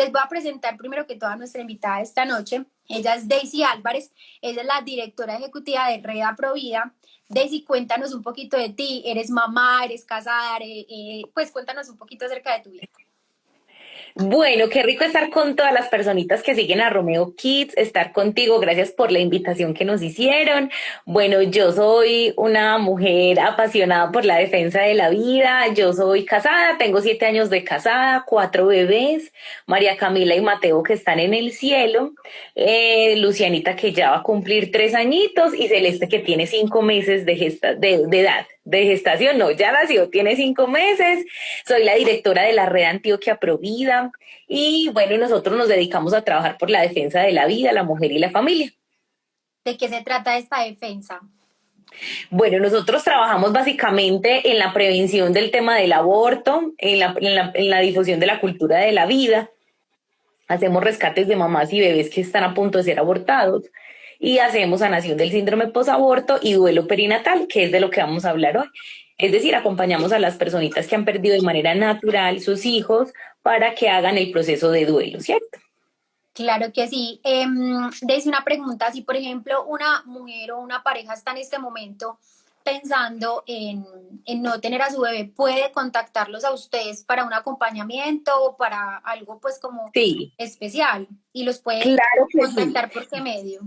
les voy a presentar primero que toda nuestra invitada de esta noche. Ella es Daisy Álvarez, ella es la directora ejecutiva de Red Aprovida. Daisy, cuéntanos un poquito de ti. ¿Eres mamá, eres casada? Pues cuéntanos un poquito acerca de tu vida. Bueno, qué rico estar con todas las personitas que siguen a Romeo Kids, estar contigo. Gracias por la invitación que nos hicieron. Bueno, yo soy una mujer apasionada por la defensa de la vida. Yo soy casada, tengo 7 años de casada, 4 bebés, María Camila y Mateo que están en el cielo, Lucianita que ya va a cumplir 3 añitos y Celeste que tiene 5 meses de edad. De gestación, no, ya nació, tiene 5 meses. Soy la directora de la Red Antioquia Provida y bueno, nosotros nos dedicamos a trabajar por la defensa de la vida, la mujer y la familia. ¿De qué se trata esta defensa? Bueno, nosotros trabajamos básicamente en la prevención del tema del aborto, en la difusión de la cultura de la vida. Hacemos rescates de mamás y bebés que están a punto de ser abortados y hacemos sanación del síndrome posaborto y duelo perinatal, que es de lo que vamos a hablar hoy. Es decir, acompañamos a las personitas que han perdido de manera natural sus hijos para que hagan el proceso de duelo, ¿cierto? Claro que sí. Daisy, una pregunta, si por ejemplo una mujer o una pareja está en este momento pensando en no tener a su bebé, ¿puede contactarlos a ustedes para un acompañamiento o para algo pues como Sí, especial? ¿Y los puede claro que sí. contactar por qué medio?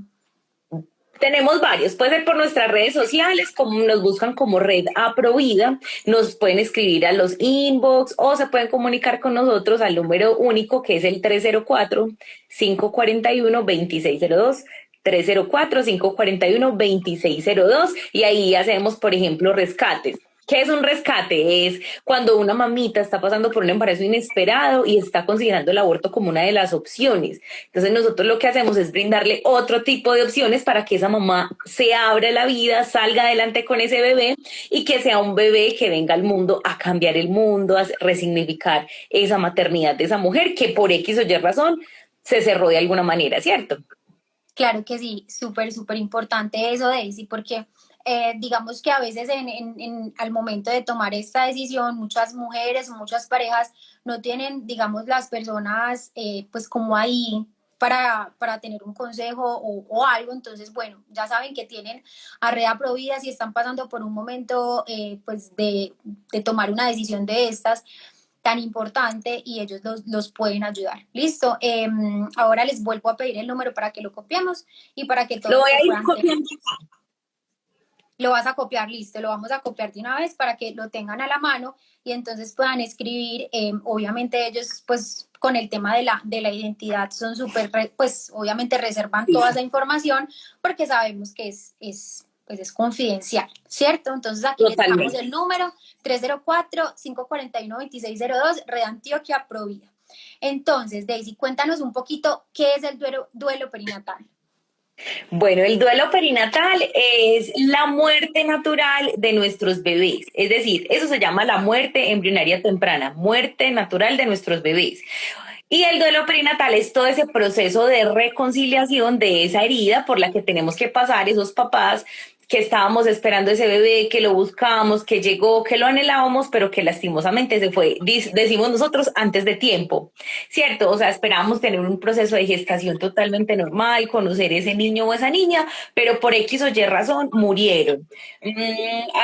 Tenemos varios, puede ser por nuestras redes sociales, como nos buscan como Red Aprovida, nos pueden escribir a los inbox o se pueden comunicar con nosotros al número único que es el 304-541-2602. 304-541-2602 y ahí hacemos, por ejemplo, rescates. ¿Qué es un rescate? Es cuando una mamita está pasando por un embarazo inesperado y está considerando el aborto como una de las opciones. Entonces nosotros lo que hacemos es brindarle otro tipo de opciones para que esa mamá se abra la vida, salga adelante con ese bebé y que sea un bebé que venga al mundo a cambiar el mundo, a resignificar esa maternidad de esa mujer que por X o Y razón se cerró de alguna manera, ¿cierto? Claro que sí, súper, súper importante eso, Daisy, porque digamos que a veces al momento de tomar esta decisión, muchas mujeres o muchas parejas no tienen, digamos, las personas pues como ahí para tener un consejo o algo. Entonces, bueno, ya saben que tienen a Red Provida si están pasando por un momento pues de tomar una decisión de estas tan importante y ellos los pueden ayudar. Listo. Ahora les vuelvo a pedir el número para que lo copiemos y para que Lo todos voy lo a ir puedan tener. copiando. Lo vas a copiar, listo, lo vamos a copiar de una vez para que lo tengan a la mano y entonces puedan escribir. Obviamente ellos, pues, con el tema de la identidad son súper, pues, obviamente reservan toda esa información porque sabemos que pues es confidencial, ¿cierto? Entonces aquí les dejamos Totalmente. el número 304-541-2602, Red Antioquia Provida. Entonces, Daisy, cuéntanos un poquito qué es el duelo perinatal. Bueno, el duelo perinatal es la muerte natural de nuestros bebés. Es decir, eso se llama la muerte embrionaria temprana, muerte natural de nuestros bebés. Y el duelo perinatal es todo ese proceso de reconciliación de esa herida por la que tenemos que pasar esos papás que estábamos esperando ese bebé, que lo buscamos, que llegó, que lo anhelábamos, pero que lastimosamente se fue, decimos nosotros, antes de tiempo, ¿cierto? O sea, esperábamos tener un proceso de gestación totalmente normal, conocer ese niño o esa niña, pero por X o Y razón murieron.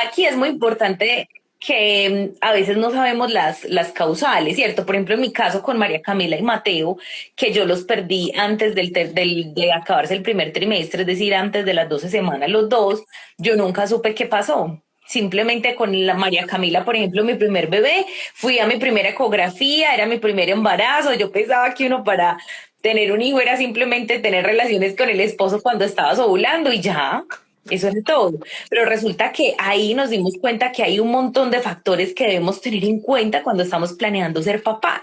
Aquí es muy importante que a veces no sabemos las causales, ¿cierto? Por ejemplo, en mi caso con María Camila y Mateo, que yo los perdí antes de acabarse el primer trimestre, es decir, antes de las 12 semanas los dos, yo nunca supe qué pasó. Simplemente con la María Camila, por ejemplo, mi primer bebé, fui a mi primera ecografía, era mi primer embarazo, yo pensaba que uno para tener un hijo era simplemente tener relaciones con el esposo cuando estabas ovulando y ya, eso es todo. Pero resulta que ahí nos dimos cuenta que hay un montón de factores que debemos tener en cuenta cuando estamos planeando ser papás.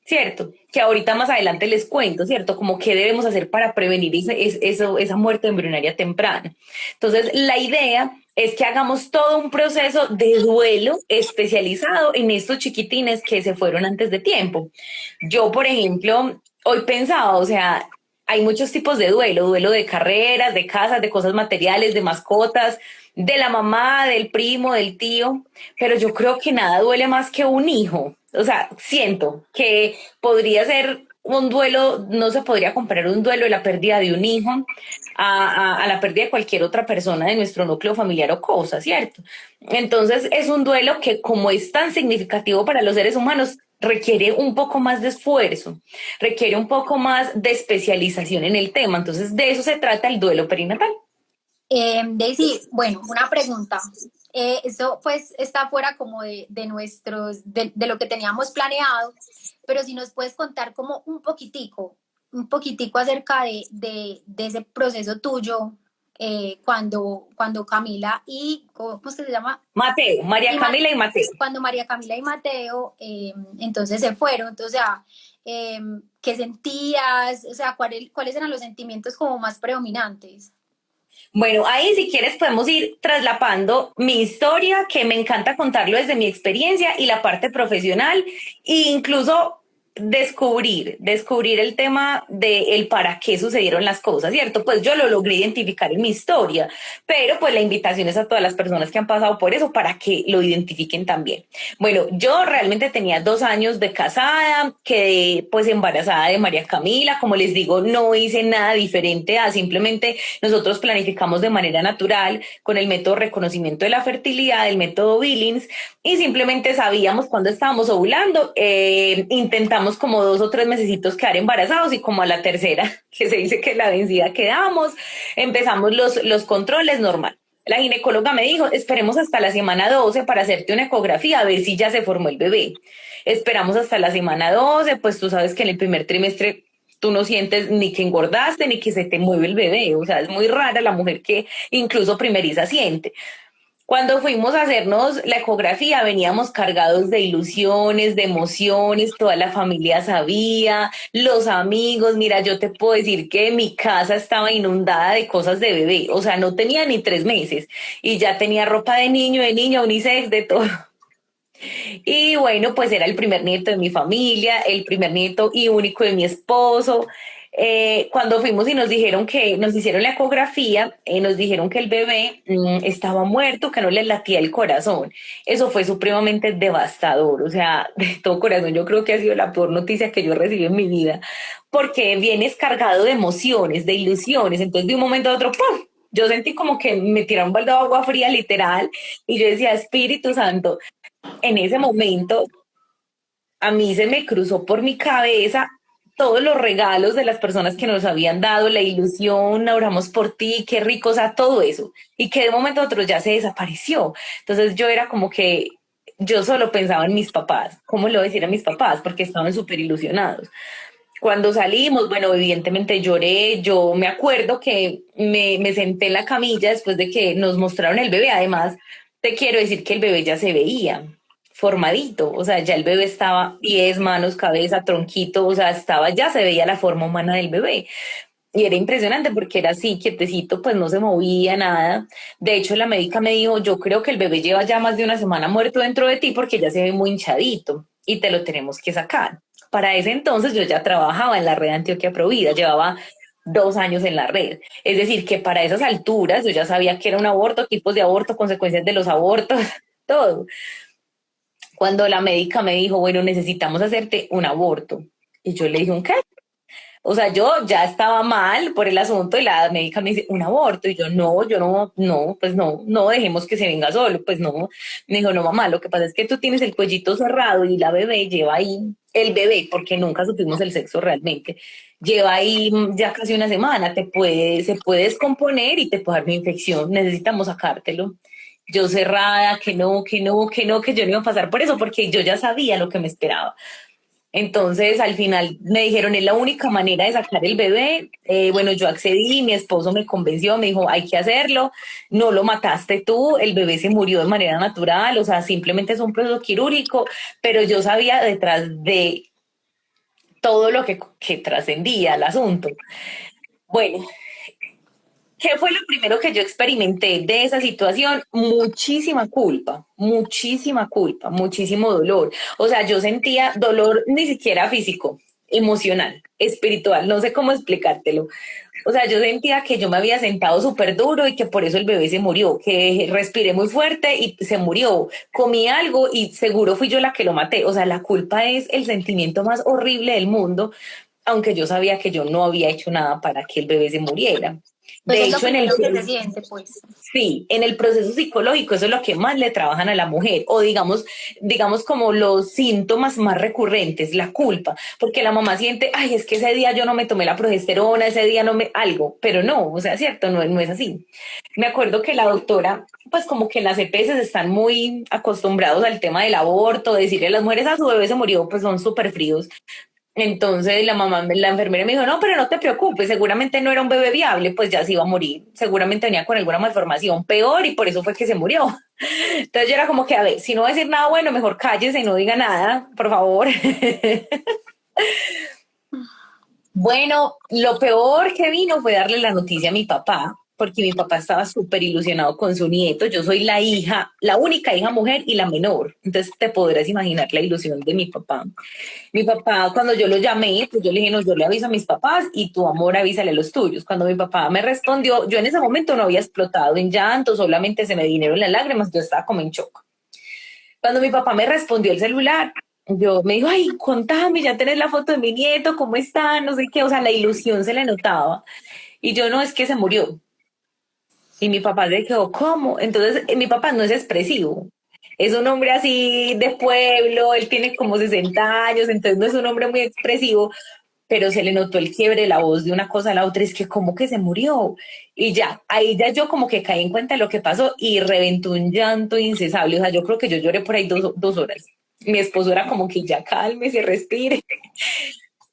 ¿Cierto? Que ahorita más adelante les cuento, ¿cierto? Como qué debemos hacer para prevenir esa muerte embrionaria temprana. Entonces, la idea es que hagamos todo un proceso de duelo especializado en estos chiquitines que se fueron antes de tiempo. Yo, por ejemplo, hoy pensaba, o sea, hay muchos tipos de duelo, duelo de carreras, de casas, de cosas materiales, de mascotas, de la mamá, del primo, del tío, pero yo creo que nada duele más que un hijo. O sea, siento que podría ser un duelo, no se podría comparar un duelo de la pérdida de un hijo a la pérdida de cualquier otra persona de nuestro núcleo familiar o cosa, ¿cierto? Entonces es un duelo que como es tan significativo para los seres humanos, requiere un poco más de esfuerzo, requiere un poco más de especialización en el tema. Entonces de eso se trata el duelo perinatal. Daisy, bueno, una pregunta. Eso pues está fuera como de nuestros, de lo que teníamos planeado, pero si nos puedes contar como un poquitico acerca de ese proceso tuyo, cuando Camila y, ¿cómo es que se llama? Mateo, María Y Camila y Mateo. cuando María Camila y Mateo entonces se fueron, entonces, o sea, ¿qué sentías? O sea, ¿cuáles eran los sentimientos como más predominantes? Bueno, ahí si quieres podemos ir traslapando mi historia, que me encanta contarlo desde mi experiencia y la parte profesional, e incluso descubrir el tema de el para qué sucedieron las cosas, ¿cierto? Pues yo lo logré identificar en mi historia, pero pues la invitación es a todas las personas que han pasado por eso para que lo identifiquen también. Bueno, yo realmente tenía 2 años de casada, quedé pues embarazada de María Camila, como les digo, no hice nada diferente a simplemente nosotros planificamos de manera natural con el método reconocimiento de la fertilidad, el método Billings, y simplemente sabíamos cuando estábamos ovulando, intentamos como 2 o 3 mesecitos quedar embarazados y como a la tercera, que se dice que la vencida quedamos, empezamos los controles normal. La ginecóloga me dijo, esperemos hasta la semana 12 para hacerte una ecografía a ver si ya se formó el bebé. Esperamos hasta la semana 12, pues tú sabes que en el primer trimestre tú no sientes ni que engordaste ni que se te mueve el bebé, o sea, es muy rara la mujer que incluso primeriza siente. Cuando fuimos a hacernos la ecografía, veníamos cargados de ilusiones, de emociones, toda la familia sabía, los amigos, mira, yo te puedo decir que mi casa estaba inundada de cosas de bebé, o sea, no tenía ni 3 meses y ya tenía ropa de niño, unisex, de todo. Y bueno, pues era el primer nieto de mi familia, el primer nieto y único de mi esposo. Cuando fuimos y nos dijeron que nos hicieron la ecografía, nos dijeron que el bebé estaba muerto, que no le latía el corazón. Eso fue supremamente devastador, o sea, de todo corazón, yo creo que ha sido la peor noticia que yo recibí en mi vida, porque vienes cargado de emociones, de ilusiones, entonces de un momento a otro, ¡pum! Yo sentí como que me tiraron un balde de agua fría, literal, y yo decía, Espíritu Santo, en ese momento a mí se me cruzó por mi cabeza todos los regalos de las personas que nos habían dado, la ilusión, oramos por ti, qué rico, o sea, todo eso. Y que de un momento a otro ya se desapareció. Entonces yo era como que yo solo pensaba en mis papás. ¿Cómo le voy a decir a mis papás? Porque estaban súper ilusionados. Cuando salimos, bueno, evidentemente lloré. Yo me acuerdo que me senté en la camilla después de que nos mostraron el bebé. Además, te quiero decir que el bebé ya se veía formadito, o sea, ya el bebé estaba pies, manos, cabeza, tronquito, o sea, estaba, ya se veía la forma humana del bebé. Y era impresionante porque era así, quietecito, pues no se movía nada. De hecho, la médica me dijo, yo creo que el bebé lleva ya más de una semana muerto dentro de ti porque ya se ve muy hinchadito y te lo tenemos que sacar. Para ese entonces yo ya trabajaba en la red Antioquia Provida, llevaba 2 años en la red. Es decir, que para esas alturas yo ya sabía que era un aborto, tipos de aborto, consecuencias de los abortos, todo. Cuando la médica me dijo, bueno, necesitamos hacerte un aborto. Y yo le dije, ¿un qué? O sea, yo ya estaba mal por el asunto y la médica me dice, un aborto. Y yo no, no, pues no, no dejemos que se venga solo. Pues no. Me dijo, no, mamá, lo que pasa es que tú tienes el cuellito cerrado y la bebé lleva ahí, el bebé, porque nunca supimos el sexo realmente, lleva ahí ya casi una semana, se puede descomponer y te puede dar una infección. Necesitamos sacártelo. Yo cerrada, que no, que no, que no, que yo no iba a pasar por eso, porque yo ya sabía lo que me esperaba. Entonces, al final me dijeron, es la única manera de sacar el bebé. Bueno, yo accedí, mi esposo me convenció, me dijo, hay que hacerlo, no lo mataste tú, el bebé se murió de manera natural, o sea, simplemente es un proceso quirúrgico, pero yo sabía detrás de todo lo que trascendía el asunto. Bueno, ¿qué fue lo primero que yo experimenté de esa situación? Muchísima culpa, muchísimo dolor. O sea, yo sentía dolor ni siquiera físico, emocional, espiritual, no sé cómo explicártelo. O sea, yo sentía que yo me había sentado súper duro y que por eso el bebé se murió, que respiré muy fuerte y se murió. Comí algo y seguro fui yo la que lo maté. O sea, la culpa es el sentimiento más horrible del mundo aunque yo sabía que yo no había hecho nada para que el bebé se muriera. Pues De es lo hecho, primero que se siente, pues. sí, en el proceso psicológico eso es lo que más le trabajan a la mujer, o digamos como los síntomas más recurrentes, la culpa, porque la mamá siente, ay, es que ese día yo no me tomé la progesterona, ese día no me, algo, pero no, o sea, cierto, no es así. Me acuerdo que la doctora, pues como que en las EPS están muy acostumbrados al tema del aborto, decirle a las mujeres, a su bebé se murió, pues son súper fríos. Entonces la enfermera me dijo, no, pero no te preocupes, seguramente no era un bebé viable, pues ya se iba a morir, seguramente venía con alguna malformación peor y por eso fue que se murió. Entonces yo era como que, a ver, si no va a decir nada bueno, mejor cállese y no diga nada, por favor. Bueno, lo peor que vino fue darle la noticia a mi papá, porque mi papá estaba súper ilusionado con su nieto. Yo soy la hija, la única hija mujer y la menor. Entonces te podrás imaginar la ilusión de mi papá. Mi papá, cuando yo lo llamé, pues yo le dije, no, yo le aviso a mis papás y tu amor avísale a los tuyos. Cuando mi papá me respondió, yo en ese momento no había explotado en llanto, solamente se me vinieron las lágrimas, yo estaba como en shock. Cuando mi papá me respondió el celular, yo me dijo, ay, contame, ya tenés la foto de mi nieto, ¿cómo está? No sé qué, o sea, la ilusión se le notaba. Y yo no, es que se murió. Y mi papá se quedó, ¿cómo? Entonces, mi papá no es expresivo. Es un hombre así de pueblo, él tiene como 60 años, entonces no es un hombre muy expresivo, pero se le notó el quiebre de la voz de una cosa a la otra, es que como que se murió. Y ya, ahí ya yo como que caí en cuenta de lo que pasó y reventó un llanto incesable. O sea, yo creo que yo lloré por ahí 2 horas. Mi esposo era como que ya cálmese, respire.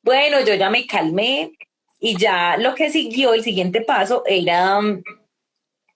Bueno, yo ya me calmé y ya lo que siguió, el siguiente paso era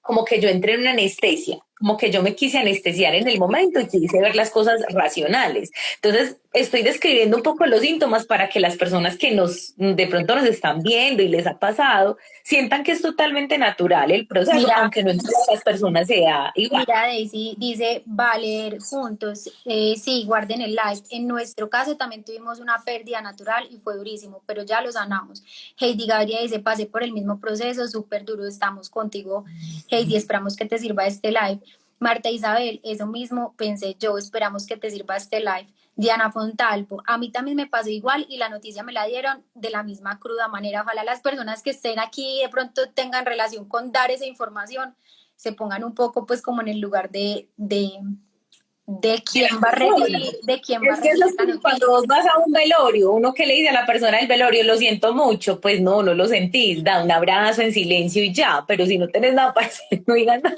como que yo entré en una anestesia, como que yo me quise anestesiar en el momento y quise ver las cosas racionales. Entonces, estoy describiendo un poco los síntomas para que las personas que de pronto nos están viendo y les ha pasado, sientan que es totalmente natural el proceso, Mira, aunque no en todas las personas sea igual. Mira, Daisy, dice valer juntos. Sí, guarden el like. En nuestro caso también tuvimos una pérdida natural y fue durísimo, pero ya lo sanamos. Heidi Gabriela dice, pasé por el mismo proceso, súper duro, estamos contigo. Heidi, esperamos que te sirva este live. Marta Isabel, eso mismo pensé yo, esperamos que te sirva este live. Diana Fontalvo, a mí también me pasó igual y la noticia me la dieron de la misma cruda manera. Ojalá las personas que estén aquí de pronto tengan relación con dar esa información, se pongan un poco pues como en el lugar de quién va a recibir, de quién va a Es que eso recibir es la como cuando noticia. vos vas a un velorio, uno que le dice a la persona del velorio, lo siento mucho, pues no, no lo sentís, da un abrazo en silencio y ya, pero si no tenés nada para decir, no digas nada.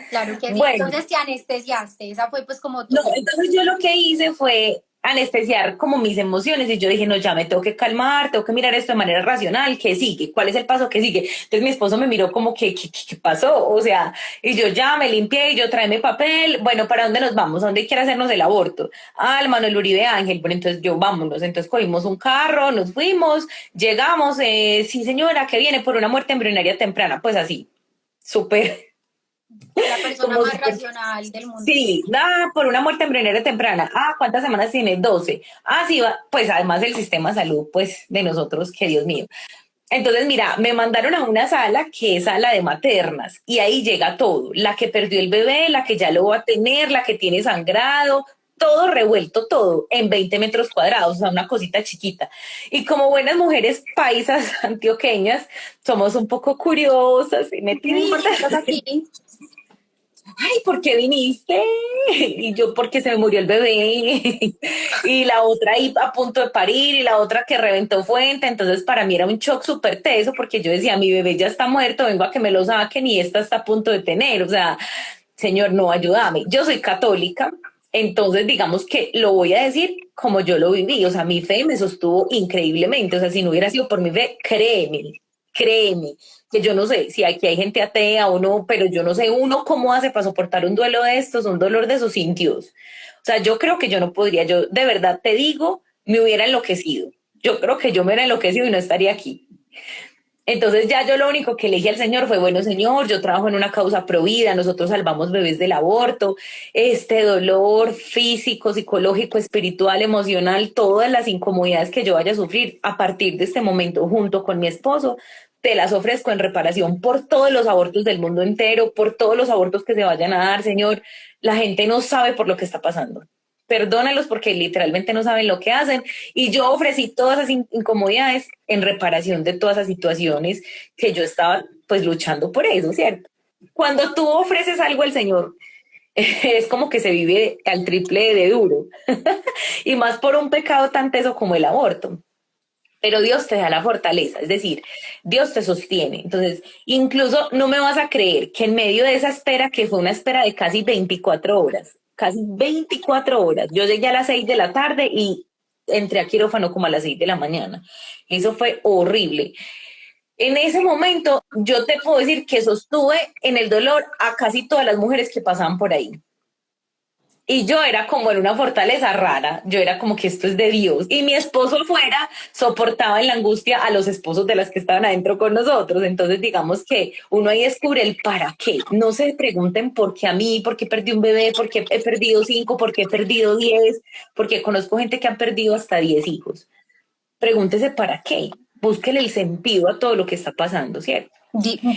Claro que sí. Bueno, Entonces te anestesiaste, esa fue pues como no, tu... entonces yo lo que hice fue anestesiar como mis emociones y yo dije, no, ya me tengo que calmar, tengo que mirar esto de manera racional, ¿qué sigue? ¿Cuál es el paso que sigue? Entonces mi esposo me miró como que, ¿qué pasó? O sea, y yo ya me limpié y yo tráeme papel, bueno, ¿para dónde nos vamos? ¿A dónde quiere hacernos el aborto? Ah, el Manuel Uribe Ángel, bueno, entonces yo vámonos, entonces cogimos un carro, nos fuimos, llegamos, sí señora, que viene por una muerte embrionaria temprana, pues así, súper, La persona como más súper. racional del mundo. Sí, por una muerte embrionaria temprana. Ah, ¿cuántas semanas tiene? 12. Ah, sí, pues además el sistema de salud, pues de nosotros, que Dios mío. Entonces, mira, me mandaron a una sala que es sala de maternas y ahí llega todo. La que perdió el bebé, la que ya lo va a tener, la que tiene sangrado, todo revuelto, todo en 20 metros cuadrados, o sea, una cosita chiquita. Y como buenas mujeres paisas antioqueñas, somos un poco curiosas y ¿Por qué metiditas. estás aquí? Ay, ¿por qué viniste? Y yo, porque se me murió el bebé. Y la otra ahí a punto de parir y la otra que reventó fuente. Entonces para mí era un shock súper teso porque yo decía, mi bebé ya está muerto, vengo a que me lo saquen y esta está a punto de tener. O sea, señor, no, ayúdame. Yo soy católica, entonces digamos que lo voy a decir como yo lo viví. O sea, mi fe me sostuvo increíblemente. O sea, si no hubiera sido por mi fe, créeme que yo no sé si aquí hay gente atea o no, pero yo no sé uno cómo hace para soportar un duelo de estos, un dolor de esos sin Dios. O sea, yo creo que yo no podría, yo de verdad te digo, me hubiera enloquecido. Yo creo que yo me hubiera enloquecido y no estaría aquí. Entonces ya yo lo único que le dije al Señor fue, bueno, Señor, yo trabajo en una causa provida, nosotros salvamos bebés del aborto, este dolor físico, psicológico, espiritual, emocional, todas las incomodidades que yo vaya a sufrir a partir de este momento junto con mi esposo, te las ofrezco en reparación por todos los abortos del mundo entero, por todos los abortos que se vayan a dar, Señor. La gente no sabe por lo que está pasando. perdónalos porque literalmente no saben lo que hacen. Y yo ofrecí todas esas incomodidades en reparación de todas esas situaciones que yo estaba pues luchando por eso, ¿cierto? Cuando tú ofreces algo al Señor, es como que se vive al triple de duro, y más por un pecado tan teso como el aborto. Pero Dios te da la fortaleza, es decir, Dios te sostiene. Entonces, incluso no me vas a creer que en medio de esa espera, que fue una espera de casi 24 horas, yo llegué a las 6 de la tarde y entré a quirófano como a las 6 de la mañana. Eso fue horrible. En ese momento, yo te puedo decir que sostuve en el dolor a casi todas las mujeres que pasaban por ahí. Y yo era como en una fortaleza rara, yo era como que esto es de Dios. Y mi esposo fuera soportaba en la angustia a los esposos de las que estaban adentro con nosotros. Entonces digamos que uno ahí descubre el para qué. No se pregunten por qué a mí, por qué perdí un bebé, por qué he perdido 5, por qué he perdido 10, porque conozco gente que ha perdido hasta 10 hijos. Pregúntese para qué. Búsquele el sentido a todo lo que está pasando, ¿cierto?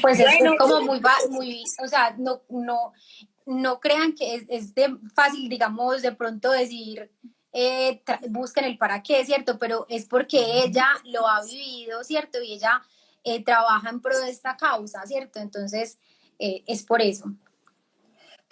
Pues es Bueno, como muy, o sea, no crean que es de fácil, digamos, de pronto decir, busquen el para qué, ¿cierto? Pero es porque ella lo ha vivido, ¿cierto? Y ella trabaja en pro de esta causa, ¿cierto? Entonces, es por eso.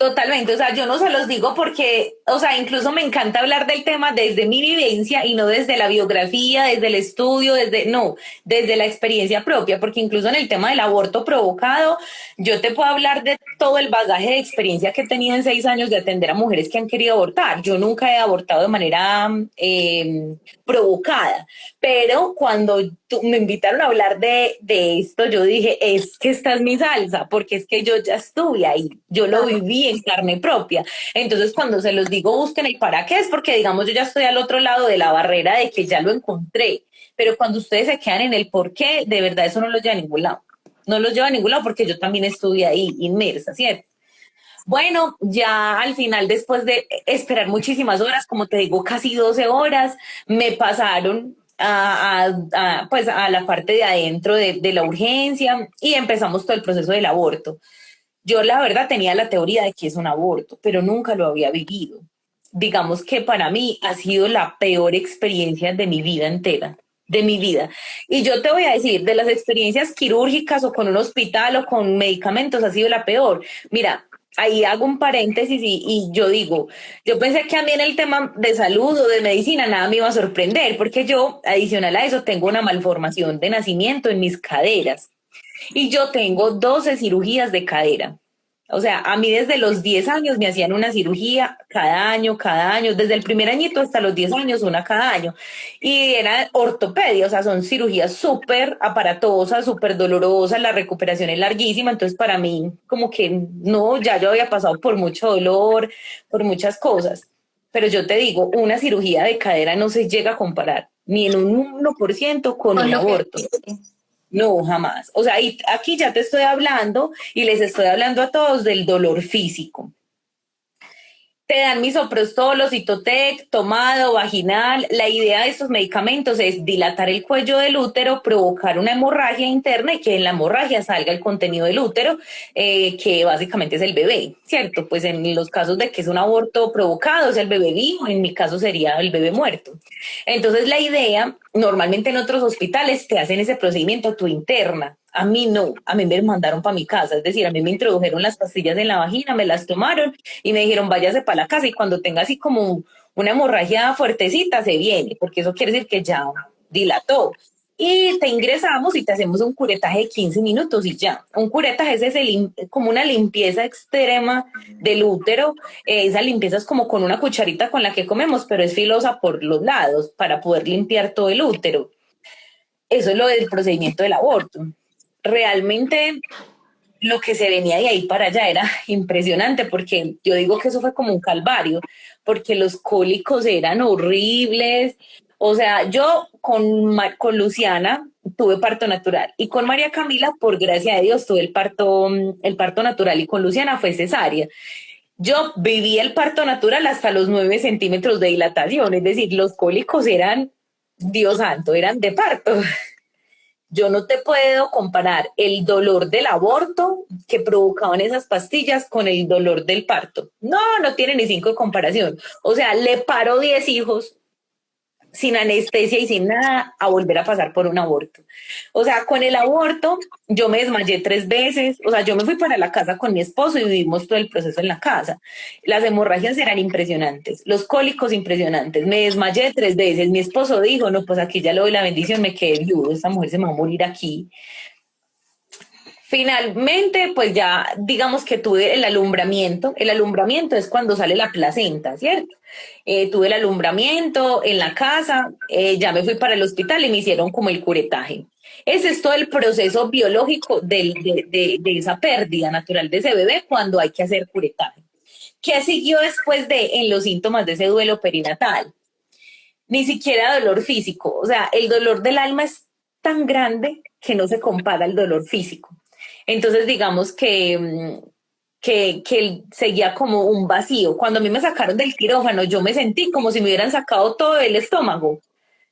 totalmente, o sea, yo no se los digo porque, o sea, incluso me encanta hablar del tema desde mi vivencia y no desde la biografía, desde el estudio, no, desde la experiencia propia, porque incluso en el tema del aborto provocado, yo te puedo hablar de todo el bagaje de experiencia que he tenido en 6 años de atender a mujeres que han querido abortar. Yo nunca he abortado de manera provocada, pero cuando me invitaron a hablar de esto, yo dije, es que esta es mi salsa, porque es que yo ya estuve ahí, yo lo Claro. viví en carne propia. Entonces, cuando se los digo, busquen el para qué, es porque, digamos, yo ya estoy al otro lado de la barrera de que ya lo encontré. Pero cuando ustedes se quedan en el por qué, de verdad eso no los lleva a ningún lado. No los lleva a ningún lado porque yo también estuve ahí inmersa, ¿cierto? Bueno, ya al final, después de esperar muchísimas horas, como te digo, casi 12 horas, me pasaron pues a la parte de adentro de la urgencia y empezamos todo el proceso del aborto. Yo la verdad tenía la teoría de que es un aborto, pero nunca lo había vivido. Digamos que para mí ha sido la peor experiencia de mi vida entera, de mi vida. Y yo te voy a decir, de las experiencias quirúrgicas o con un hospital o con medicamentos ha sido la peor. Mira, ahí hago un paréntesis y yo digo, yo pensé que a mí en el tema de salud o de medicina nada me iba a sorprender, porque yo, adicional a eso, tengo una malformación de nacimiento en mis caderas. Y yo tengo 12 cirugías de cadera. O sea, a mí desde los 10 años me hacían una cirugía cada año, desde el primer añito hasta los 10 años, una cada año. Y era ortopedia, o sea, son cirugías súper aparatosas, súper dolorosas, la recuperación es larguísima, entonces para mí como que no, ya yo había pasado por mucho dolor, por muchas cosas. Pero yo te digo, una cirugía de cadera no se llega a comparar ni en un 1% con Con un lo que aborto. No, jamás. O sea, y aquí ya te estoy hablando y les estoy hablando a todos del dolor físico. Te dan misoprostol, citotec, tomado, vaginal. La idea de estos medicamentos es dilatar el cuello del útero, provocar una hemorragia interna y que en la hemorragia salga el contenido del útero, que básicamente es el bebé, ¿cierto? Pues en los casos de que es un aborto provocado, es el bebé vivo, en mi caso sería el bebé muerto. Entonces la idea, normalmente en otros hospitales te hacen ese procedimiento, tu interna. A mí no, a mí me mandaron para mi casa, es decir, a mí me introdujeron las pastillas en la vagina, me las tomaron y me dijeron váyase para la casa y cuando tenga así como una hemorragia fuertecita se viene, porque eso quiere decir que ya dilató. Y te ingresamos y te hacemos un curetaje de 15 minutos y ya. Un curetaje es como una limpieza extrema del útero. Esa limpieza es como con una cucharita con la que comemos, pero es filosa por los lados para poder limpiar todo el útero. Eso es lo del procedimiento del aborto. Realmente lo que se venía de ahí para allá era impresionante porque yo digo que eso fue como un calvario, porque los cólicos eran horribles. O sea, yo con Luciana tuve parto natural y con María Camila, por gracia de Dios, tuve el parto natural y con Luciana fue cesárea. Yo viví el parto natural hasta los 9 centímetros de dilatación, es decir, los cólicos eran, Dios santo, eran de parto. Yo no te puedo comparar el dolor del aborto que provocaban esas pastillas con el dolor del parto. No, no tiene ni cinco de comparación. O sea, le paro 10 hijos sin anestesia y sin nada a volver a pasar por un aborto. O sea, con el aborto yo me desmayé 3 veces, o sea, yo me fui para la casa con mi esposo y vivimos todo el proceso en la casa. Las hemorragias eran impresionantes, los cólicos impresionantes, me desmayé 3 veces, mi esposo dijo, no, pues aquí ya le doy la bendición, me quedé viudo, esta mujer se me va a morir aquí. Finalmente, pues ya digamos que tuve el alumbramiento es cuando sale la placenta, ¿cierto? Tuve el alumbramiento en la casa, ya me fui para el hospital y me hicieron como el curetaje. Ese es todo el proceso biológico de esa pérdida natural de ese bebé cuando hay que hacer curetaje. ¿Qué siguió después en los síntomas de ese duelo perinatal? Ni siquiera dolor físico, o sea, el dolor del alma es tan grande que no se compara al dolor físico. Entonces, digamos que seguía como un vacío. Cuando a mí me sacaron del quirófano, yo me sentí como si me hubieran sacado todo el estómago.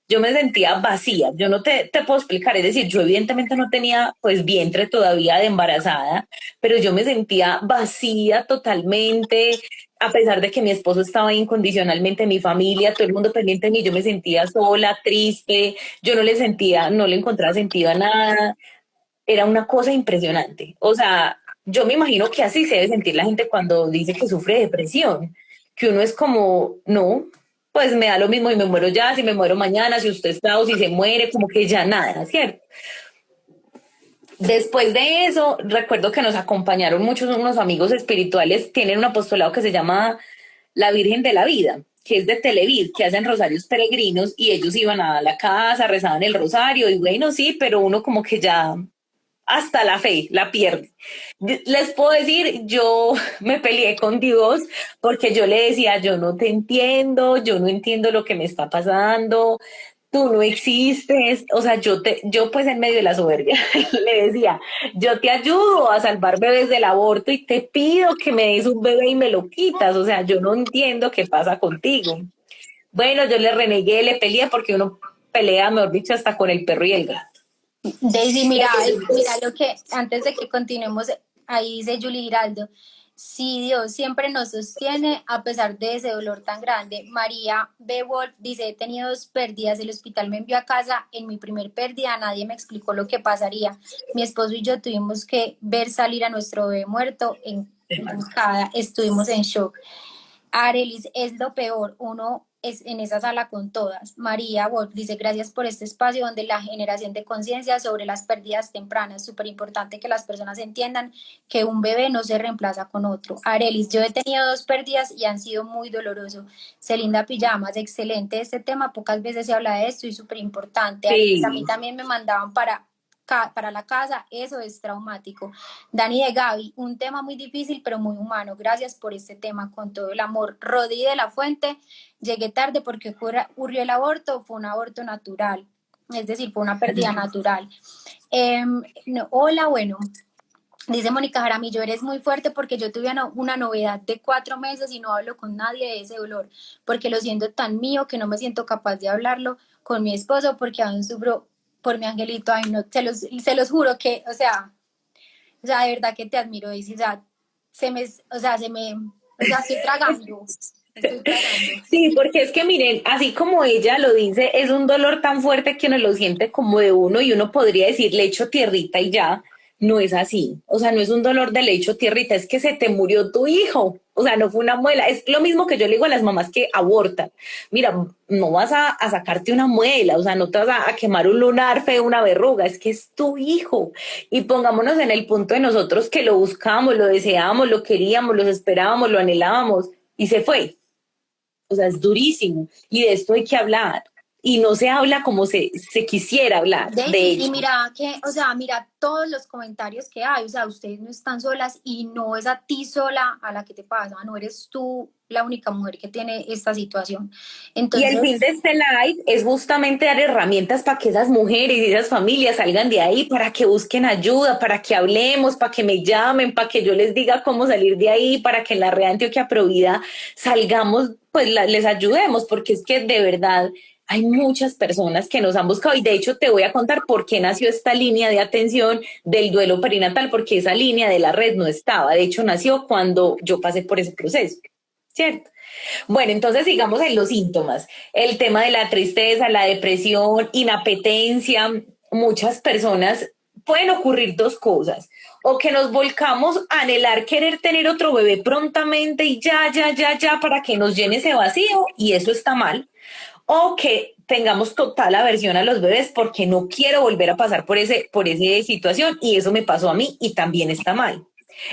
Yo me sentía vacía, yo no te puedo explicar, es decir, yo evidentemente no tenía pues vientre todavía de embarazada, pero yo me sentía vacía totalmente, a pesar de que mi esposo estaba ahí incondicionalmente, mi familia, todo el mundo pendiente de mí, yo me sentía sola, triste, yo no le sentía, no le encontraba sentido a nada, era una cosa impresionante. O sea, yo me imagino que así se debe sentir la gente cuando dice que sufre depresión, que uno es como, no, pues me da lo mismo y me muero ya, si me muero mañana, si usted está o si se muere, como que ya nada, ¿cierto? Después de eso, recuerdo que nos acompañaron muchos unos amigos espirituales, tienen un apostolado que se llama La Virgen de la Vida, que es de Televid, que hacen rosarios peregrinos y ellos iban a la casa, rezaban el rosario y bueno, sí, pero uno como que ya hasta la fe la pierde. Les puedo decir, yo me peleé con Dios porque yo le decía, yo no te entiendo, yo no entiendo lo que me está pasando, tú no existes, o sea, yo pues en medio de la soberbia le decía, yo te ayudo a salvar bebés del aborto y te pido que me des un bebé y me lo quitas, o sea, yo no entiendo qué pasa contigo. Bueno, yo le renegué, le peleé porque uno pelea, mejor dicho, hasta con el perro y el gato. Daisy, mira, mira lo que antes de que continuemos, ahí dice Julie Giraldo. Sí, Dios siempre nos sostiene a pesar de ese dolor tan grande. María B. Wolf dice, he tenido 2 pérdidas, el hospital me envió a casa en mi primer pérdida, nadie me explicó lo que pasaría. Mi esposo y yo tuvimos que ver salir a nuestro bebé muerto en cada, estuvimos en shock. Arelis, es lo peor, uno es en esa sala con todas. María Wolf dice, gracias por este espacio donde la generación de conciencia sobre las pérdidas tempranas, súper importante que las personas entiendan que un bebé no se reemplaza con otro. Arelis, yo he tenido 2 pérdidas y han sido muy doloroso. Celinda Pijamas, excelente este tema, pocas veces se habla de esto y súper importante. Sí. A mí también me mandaban para la casa, eso es traumático. Dani de Gaby, un tema muy difícil pero muy humano. Gracias por este tema con todo el amor. Rodi de la Fuente, llegué tarde porque ocurrió el aborto, fue un aborto natural, es decir, fue una pérdida natural. No, hola, bueno. Dice Mónica Jaramillo, eres muy fuerte porque yo tuve una novedad de 4 meses y no hablo con nadie de ese dolor, porque lo siento tan mío que no me siento capaz de hablarlo con mi esposo porque aún sufro por mi angelito. Ay, no, se los juro que, de verdad que te admiro, y o sea, estoy tragando, estoy tragando. Sí, porque es que miren, así como ella lo dice, es un dolor tan fuerte que uno lo siente como de uno y uno podría decir, le echo tierrita y ya, no es así. O sea, no es un dolor de le echo tierrita, es que se te murió tu hijo. O sea, no fue una muela. Es lo mismo que yo le digo a las mamás que abortan. Mira, no vas a sacarte una muela, o sea, no te vas a quemar un lunar feo, una verruga, es que es tu hijo. Y pongámonos en el punto de nosotros que lo buscamos, lo deseamos, lo queríamos, lo esperábamos, lo anhelábamos y se fue. O sea, es durísimo. Y de esto hay que hablar. Y no se habla como se quisiera hablar, de Daisy, y hecho. mira que, mira todos los comentarios que hay, ustedes no están solas y no es a ti sola a la que te pasa, no eres tú la única mujer que tiene esta situación. Y el fin Entonces, de este live es justamente dar herramientas para que esas mujeres y esas familias salgan de ahí, para que busquen ayuda, para que hablemos, para que me llamen, para que yo les diga cómo salir de ahí, para que en la Red Antioquia Provida salgamos, pues les ayudemos, porque es que de verdad Hay muchas personas que nos han buscado y de hecho te voy a contar por qué nació esta línea de atención del duelo perinatal, porque esa línea de la red no estaba. De hecho, nació cuando yo pasé por ese proceso, ¿cierto? Bueno, entonces sigamos en los síntomas. El tema de la tristeza, la depresión, inapetencia, muchas personas pueden ocurrir dos cosas. O que nos volcamos a anhelar querer tener otro bebé prontamente y ya, para que nos llene ese vacío, y eso está mal. O que tengamos total aversión a los bebés porque no quiero volver a pasar por esa situación y eso me pasó a mí y también está mal.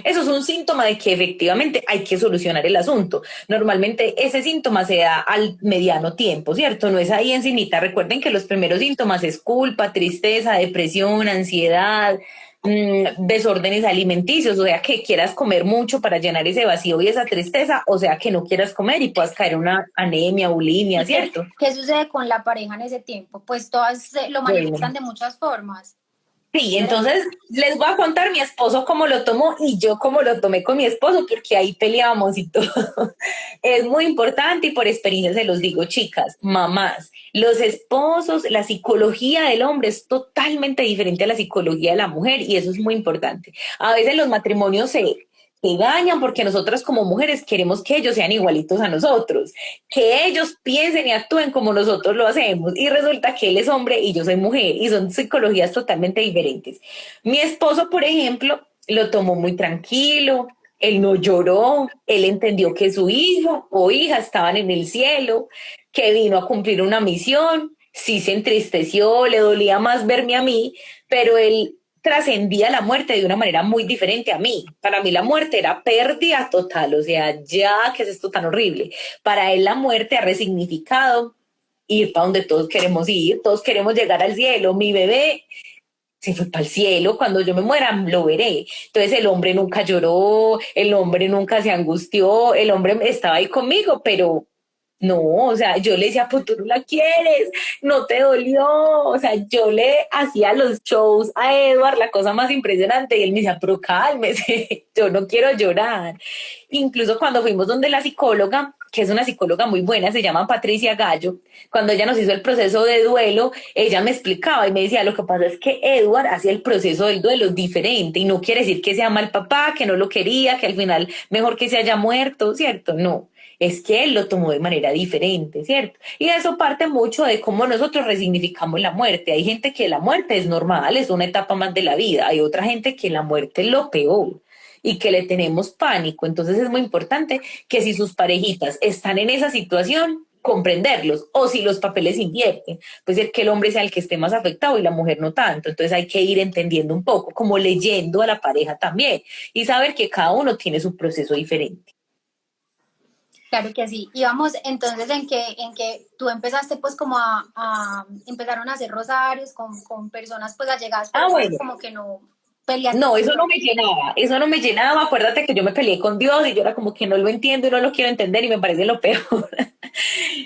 Eso es un síntoma de que efectivamente hay que solucionar el asunto. Normalmente ese síntoma se da al mediano tiempo, ¿cierto? No es ahí encimita. Recuerden que los primeros síntomas es culpa, tristeza, depresión, ansiedad, desórdenes alimenticios, o sea, que quieras comer mucho para llenar ese vacío y esa tristeza, o sea, que no quieras comer y puedas caer en una anemia, bulimia, ¿Y ¿cierto? qué sucede con la pareja en ese tiempo? Pues todas lo Bueno, manifiestan de muchas formas. sí, entonces les voy a contar mi esposo cómo lo tomó y yo cómo lo tomé con mi esposo, porque ahí peleábamos y todo. Es muy importante y por experiencia se los digo, chicas, mamás, los esposos, la psicología del hombre es totalmente diferente a la psicología de la mujer y eso es muy importante. A veces los matrimonios se dañan porque nosotras como mujeres queremos que ellos sean igualitos a nosotros, que ellos piensen y actúen como nosotros lo hacemos. Y resulta que él es hombre y yo soy mujer y son psicologías totalmente diferentes. Mi esposo, por ejemplo, lo tomó muy tranquilo, él no lloró, él entendió que su hijo o hija estaban en el cielo, que vino a cumplir una misión, sí se entristeció, le dolía más verme a mí, pero él trascendía la muerte de una manera muy diferente a mí. Para mí la muerte era pérdida total, o sea, ya, ¿qué es esto tan horrible? Para él la muerte ha resignificado ir para donde todos queremos llegar al cielo. Mi bebé se fue para el cielo, cuando yo me muera lo veré. Entonces el hombre nunca lloró, el hombre nunca se angustió, el hombre estaba ahí conmigo, pero no, o sea, yo le decía, pues tú no la quieres, no te dolió, o sea, yo le hacía los shows a Edward, la cosa más impresionante, y él me decía, pero cálmese, yo no quiero llorar. Incluso cuando fuimos donde la psicóloga, que es una psicóloga muy buena, se llama Patricia Gallo, cuando ella nos hizo el proceso de duelo, ella me explicaba y me decía, lo que pasa es que Edward hacía el proceso del duelo diferente y no quiere decir que sea mal papá, que no lo quería, que al final mejor que se haya muerto, ¿cierto? No, es que él lo tomó de manera diferente, ¿cierto? Y eso parte mucho de cómo nosotros resignificamos la muerte. Hay gente que la muerte es normal, es una etapa más de la vida. Hay otra gente que la muerte es lo peor y que le tenemos pánico. Entonces es muy importante que si sus parejitas están en esa situación, comprenderlos, o si los papeles invierten, pues el que el hombre sea el que esté más afectado y la mujer no tanto. Entonces hay que ir entendiendo un poco, como leyendo a la pareja también y saber que cada uno tiene su proceso diferente. Claro que sí. Y vamos entonces en que tú empezaste pues como empezaron a hacer rosarios con personas pues allegadas, pero Ah, bueno. como que no peleaste No, con eso Dios. no me llenaba, eso no me llenaba. Acuérdate que yo me peleé con Dios y yo era como que no lo entiendo y no lo quiero entender y me parece lo peor.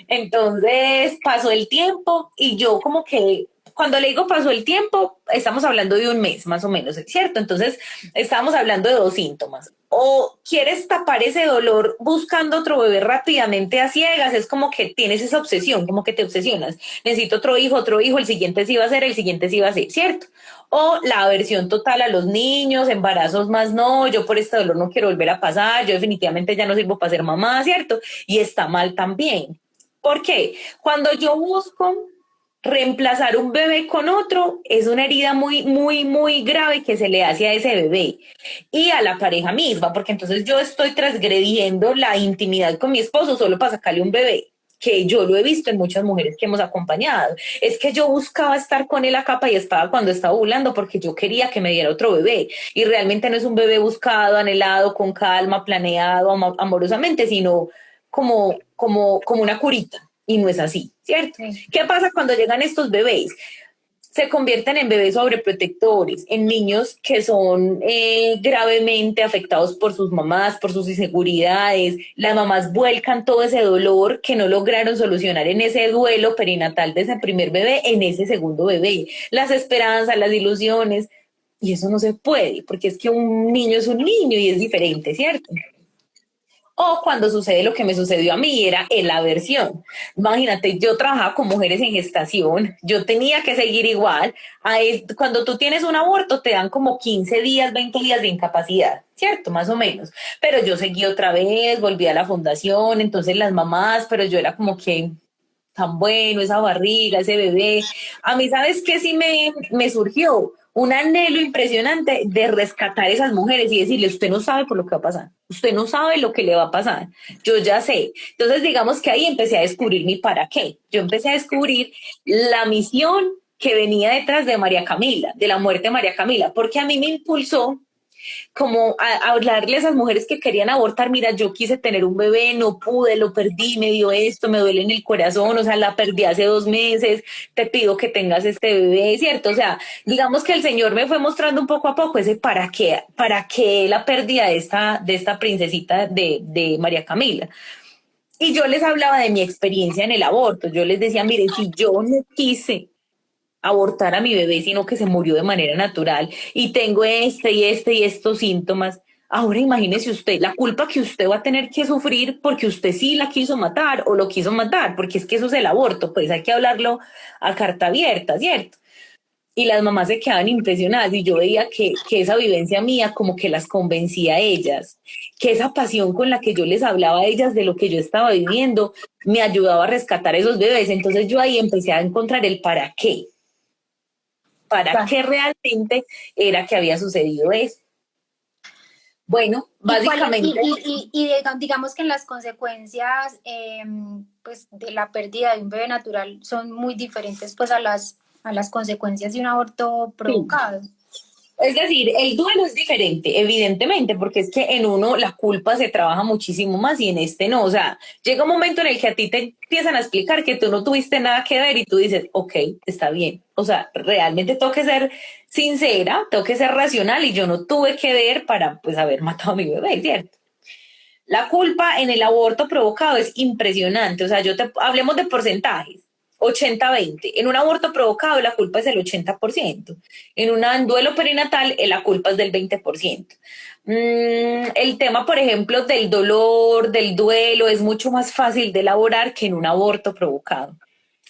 Entonces pasó el tiempo y yo como que, cuando le digo pasó el tiempo, estamos hablando de un mes más o menos, ¿cierto? Entonces estábamos hablando de dos síntomas. O quieres tapar ese dolor buscando otro bebé rápidamente a ciegas, es como que tienes esa obsesión, como que te obsesionas. Necesito otro hijo, el siguiente sí va a ser, el siguiente sí va a ser, ¿cierto? O la aversión total a los niños, embarazos más no, yo por este dolor no quiero volver a pasar, yo definitivamente ya no sirvo para ser mamá, ¿cierto? Y está mal también. ¿Por qué? Cuando yo busco reemplazar un bebé con otro, es una herida muy grave que se le hace a ese bebé y a la pareja misma, porque entonces yo estoy transgrediendo la intimidad con mi esposo solo para sacarle un bebé, que yo lo he visto en muchas mujeres que hemos acompañado. Es que yo buscaba estar con él a capa y espada cuando estaba ovulando porque yo quería que me diera otro bebé y realmente no es un bebé buscado, anhelado, con calma, planeado, amorosamente, sino como una curita. Y no es así, ¿cierto? Sí. ¿Qué pasa cuando llegan estos bebés? Se convierten en bebés sobreprotectores, en niños que son gravemente afectados por sus mamás, por sus inseguridades. Las mamás vuelcan todo ese dolor que no lograron solucionar en ese duelo perinatal de ese primer bebé en ese segundo bebé. Las esperanzas, las ilusiones. Y eso no se puede, porque es que un niño es un niño y es diferente, ¿cierto? O cuando sucede lo que me sucedió a mí, era en la aversión. Imagínate, yo trabajaba con mujeres en gestación, yo tenía que seguir igual. Cuando tú tienes un aborto, te dan como 15 días, 20 días de incapacidad, ¿cierto? Más o menos. Pero yo seguí otra vez, volví a la fundación, entonces las mamás, pero yo era como que tan bueno, esa barriga, ese bebé. A mí, ¿sabes qué? Sí me surgió un anhelo impresionante de rescatar a esas mujeres y decirle, usted no sabe por lo que va a pasar, usted no sabe lo que le va a pasar, yo ya sé. Entonces, digamos que ahí empecé a descubrir mi para qué. Yo empecé a descubrir la misión que venía detrás de María Camila, de la muerte de María Camila, porque a mí me impulsó como a hablarle a esas mujeres que querían abortar, mira, yo quise tener un bebé, no pude, lo perdí, me dio esto, me duele en el corazón, o sea, la perdí hace 2 meses, te pido que tengas este bebé, ¿cierto? O sea, digamos que el Señor me fue mostrando un poco a poco ese para qué la pérdida de esta princesita de María Camila. Y yo les hablaba de mi experiencia en el aborto, yo les decía, mire, si yo no quise abortar a mi bebé, sino que se murió de manera natural y tengo y estos síntomas. Ahora imagínese usted la culpa que usted va a tener que sufrir porque usted sí la quiso matar o lo quiso matar, porque es que eso es el aborto, pues hay que hablarlo a carta abierta, ¿cierto? Y las mamás se quedaban impresionadas y yo veía que esa vivencia mía como que las convencía a ellas, que esa pasión con la que yo les hablaba a ellas de lo que yo estaba viviendo me ayudaba a rescatar esos bebés. Entonces yo ahí empecé a encontrar el para qué realmente era que había sucedido eso. Bueno, ¿Y cuál es, básicamente, digamos que en las consecuencias pues de la pérdida de un bebé natural son muy diferentes pues a las consecuencias de un aborto sí. provocado? Es decir, el duelo es diferente, evidentemente, porque es que en uno la culpa se trabaja muchísimo más y en este no. O sea, llega un momento en el que a ti te empiezan a explicar que tú no tuviste nada que ver y tú dices, ok, está bien. O sea, realmente tengo que ser sincera, tengo que ser racional y yo no tuve que ver para pues haber matado a mi bebé, ¿cierto? La culpa en el aborto provocado es impresionante. O sea, hablemos de porcentajes. 80-20. En un aborto provocado la culpa es del 80%. En un duelo perinatal la culpa es del 20%. El tema, por ejemplo, del dolor, del duelo, es mucho más fácil de elaborar que en un aborto provocado.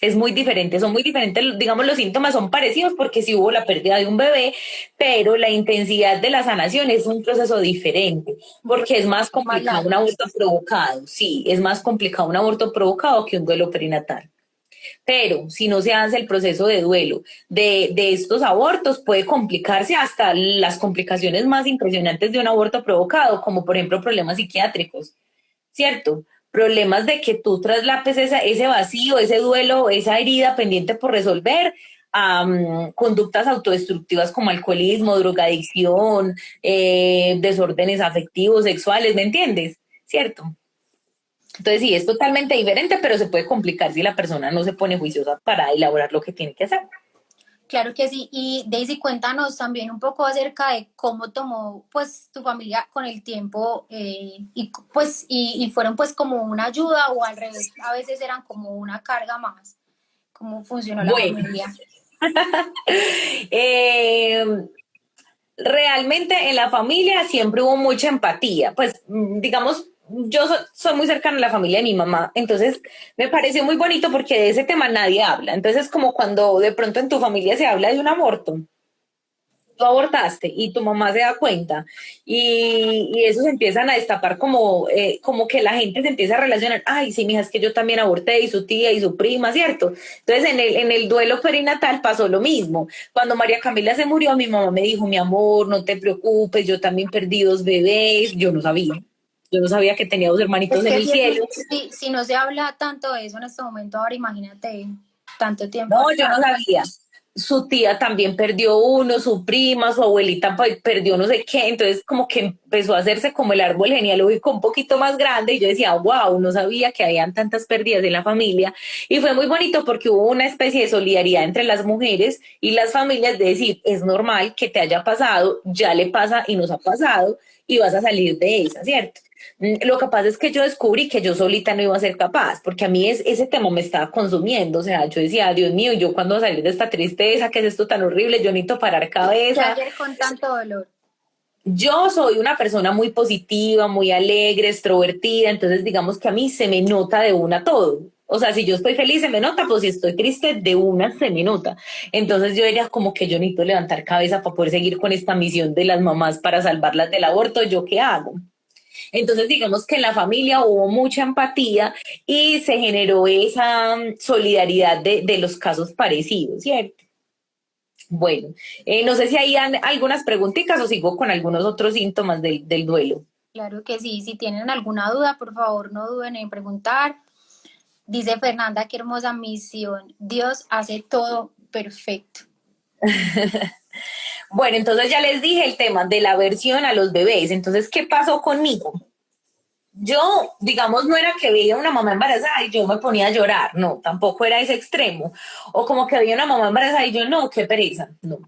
Es muy diferente, son muy diferentes, digamos, los síntomas son parecidos porque sí hubo la pérdida de un bebé, pero la intensidad de la sanación es un proceso diferente, Un porque es más proceso más complicado un largo. aborto provocado, sí, es más complicado un aborto provocado que un duelo perinatal. Pero si no se hace el proceso de duelo de estos abortos, puede complicarse hasta las complicaciones más impresionantes de un aborto provocado, como por ejemplo problemas psiquiátricos, ¿cierto? Problemas de que tú traslapes ese vacío, ese duelo, esa herida pendiente por resolver a conductas autodestructivas como alcoholismo, drogadicción, desórdenes afectivos, sexuales, ¿me entiendes? ¿Cierto? Entonces sí, es totalmente diferente, pero se puede complicar si la persona no se pone juiciosa para elaborar lo que tiene que hacer. Claro que sí. Y Daisy, cuéntanos también un poco acerca de cómo tomó pues tu familia con el tiempo y fueron pues como una ayuda o al revés, a veces eran como una carga más. ¿Cómo funcionó la Bueno, familia? eh, realmente en la familia siempre hubo mucha empatía. Pues, digamos, soy muy cercana a la familia de mi mamá, entonces me pareció muy bonito porque de ese tema nadie habla. Entonces, como cuando de pronto en tu familia se habla de un aborto, tú abortaste y tu mamá se da cuenta y eso se empiezan a destapar como que la gente se empieza a relacionar, ay, sí, mija, es que yo también aborté y su tía y su prima, ¿cierto? Entonces en el duelo perinatal pasó lo mismo. Cuando María Camila se murió, mi mamá me dijo, mi amor, no te preocupes, yo también perdí 2 bebés, yo no sabía que tenía 2 hermanitos Es en que el cielo. si no se habla tanto de eso en este momento, ahora imagínate tanto tiempo No, yo no atrás. sabía. Su tía también perdió uno, su prima, su abuelita perdió no sé qué, entonces como que empezó a hacerse como el árbol genealógico un poquito más grande y yo decía, wow, no sabía que habían tantas pérdidas en la familia y fue muy bonito porque hubo una especie de solidaridad entre las mujeres y las familias de decir, es normal que te haya pasado, ya le pasa y nos ha pasado y vas a salir de esa, ¿cierto? Lo que pasa es que yo descubrí que yo solita no iba a ser capaz, porque a mí ese tema me estaba consumiendo, o sea, yo decía, Dios mío, ¿yo cuándo voy a salir de esta tristeza? ¿Qué es esto tan horrible? Yo necesito parar ¿Qué cabeza. hacer con tanto dolor? Yo soy una persona muy positiva, muy alegre, extrovertida, entonces digamos que a mí se me nota de una todo. O sea, si yo estoy feliz se me nota, pues si estoy triste de una se me nota. Entonces yo diría como que yo necesito levantar cabeza para poder seguir con esta misión de las mamás para salvarlas del aborto. ¿Yo qué hago? Entonces digamos que en la familia hubo mucha empatía y se generó esa solidaridad de los casos parecidos, ¿cierto? Bueno, no sé si hay algunas preguntitas o sigo con algunos otros síntomas del duelo. Claro que sí, si tienen alguna duda, por favor no duden en preguntar. Dice Fernanda, qué hermosa misión. Dios hace todo perfecto. Bueno, entonces ya les dije el tema de la aversión a los bebés. Entonces, ¿qué pasó conmigo? Yo, digamos, no era que veía una mamá embarazada y yo me ponía a llorar, no, tampoco era ese extremo. O como que veía una mamá embarazada y yo, no, qué pereza, no.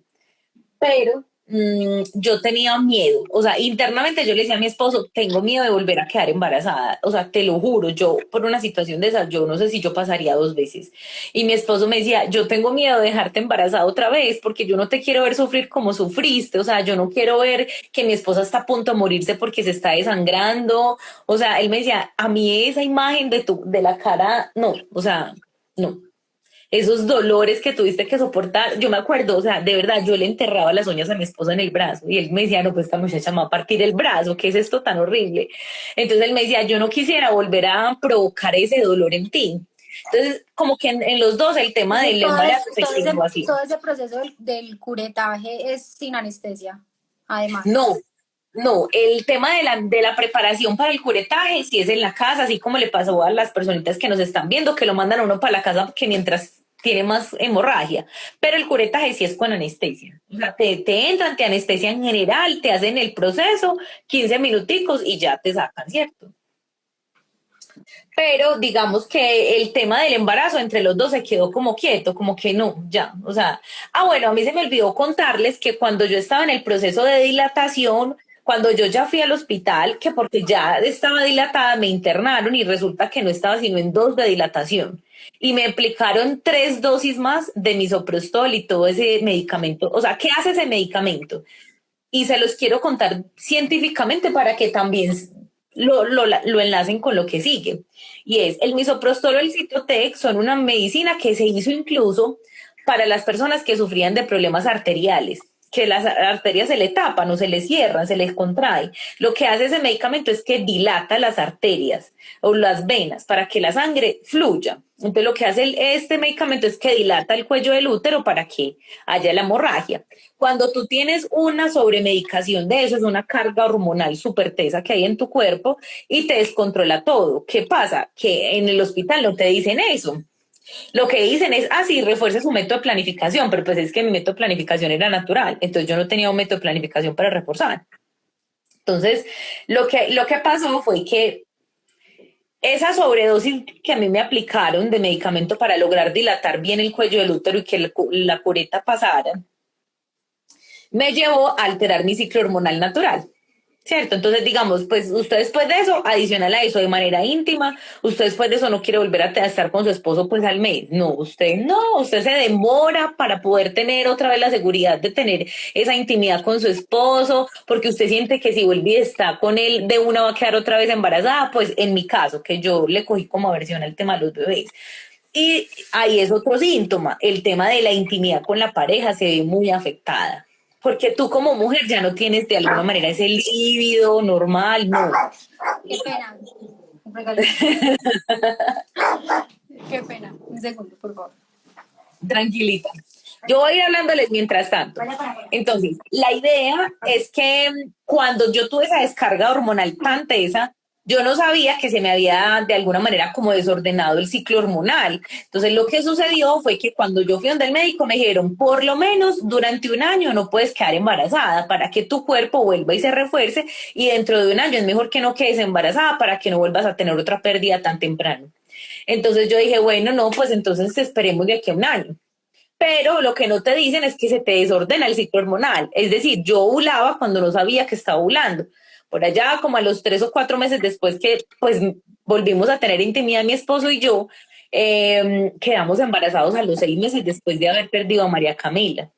Pero yo tenía miedo, o sea, internamente yo le decía a mi esposo, tengo miedo de volver a quedar embarazada, o sea, te lo juro, yo por una situación de esas, yo no sé si yo pasaría 2 veces. Y mi esposo me decía, yo tengo miedo de dejarte embarazada otra vez porque yo no te quiero ver sufrir como sufriste, o sea, yo no quiero ver que mi esposa está a punto de morirse porque se está desangrando, o sea, él me decía, a mí esa imagen de la cara, no, o sea, no esos dolores que tuviste que soportar. Yo me acuerdo, o sea, de verdad, yo le enterraba las uñas a mi esposo en el brazo y él me decía, no, pues esta muchacha me va a partir el brazo, ¿qué es esto tan horrible? Entonces él me decía, yo no quisiera volver a provocar ese dolor en ti. Entonces, como que en los dos el tema Dice, del embarazo se quedó todo así. ese proceso del curetaje es sin anestesia, además. No, no, el tema de la preparación para el curetaje, si es en la casa, así como le pasó a las personitas que nos están viendo, que lo mandan a uno para la casa que mientras tiene más hemorragia, pero el curetaje sí es con anestesia. O sea, te entran, te anestesia en general, te hacen el proceso, 15 minuticos y ya te sacan, ¿cierto? Pero digamos que el tema del embarazo entre los dos se quedó como quieto, como que no, ya, o sea, bueno, a mí se me olvidó contarles que cuando yo estaba en el proceso de dilatación, cuando yo ya fui al hospital, que porque ya estaba dilatada, me internaron y resulta que no estaba sino en 2 de dilatación. Y me aplicaron 3 dosis más de misoprostol y todo ese medicamento. O sea, ¿qué hace ese medicamento? Y se los quiero contar científicamente para que también lo enlacen con lo que sigue. Y es el misoprostol o el Citotec son una medicina que se hizo incluso para las personas que sufrían de problemas arteriales, que las arterias se le tapan o se le cierran, se les contrae. Lo que hace ese medicamento es que dilata las arterias o las venas para que la sangre fluya. Entonces lo que hace este medicamento es que dilata el cuello del útero para que haya la hemorragia. Cuando tú tienes una sobremedicación de eso, es una carga hormonal súper tesa que hay en tu cuerpo y te descontrola todo. ¿Qué pasa? Que en el hospital no te dicen eso. Lo que dicen es, sí, refuerce su método de planificación, pero pues es que mi método de planificación era natural, entonces yo no tenía un método de planificación para reforzar. Entonces, lo que pasó fue que esa sobredosis que a mí me aplicaron de medicamento para lograr dilatar bien el cuello del útero y que la cureta pasara, me llevó a alterar mi ciclo hormonal natural. ¿Cierto? Entonces, digamos, pues usted después de eso, adicional a eso, de manera íntima, usted después de eso no quiere volver a estar con su esposo pues al mes. No, usted se demora para poder tener otra vez la seguridad de tener esa intimidad con su esposo, porque usted siente que si vuelve y está con él, de una va a quedar otra vez embarazada, pues en mi caso, que yo le cogí como aversión al tema de los bebés. Y ahí es otro síntoma, el tema de la intimidad con la pareja se ve muy afectada. Porque tú como mujer ya no tienes de alguna manera ese líbido normal, no. Qué pena. Un regalito. Qué pena. Un segundo, por favor. Tranquilita. Yo voy a ir hablándoles mientras tanto. Entonces, la idea es que cuando yo tuve esa descarga hormonal tan tesa, yo no sabía que se me había de alguna manera como desordenado el ciclo hormonal. Entonces, lo que sucedió fue que cuando yo fui donde el médico me dijeron, por lo menos durante un año no puedes quedar embarazada para que tu cuerpo vuelva y se refuerce y dentro de un año es mejor que no quedes embarazada para que no vuelvas a tener otra pérdida tan temprano. Entonces yo dije, bueno, no, pues entonces esperemos de aquí a un año. Pero lo que no te dicen es que se te desordena el ciclo hormonal. Es decir, yo ovulaba cuando no sabía que estaba ovulando. Por allá, como a los 3 o 4 meses después que pues volvimos a tener intimidad mi esposo y yo, quedamos embarazados a los 6 meses después de haber perdido a María Camila.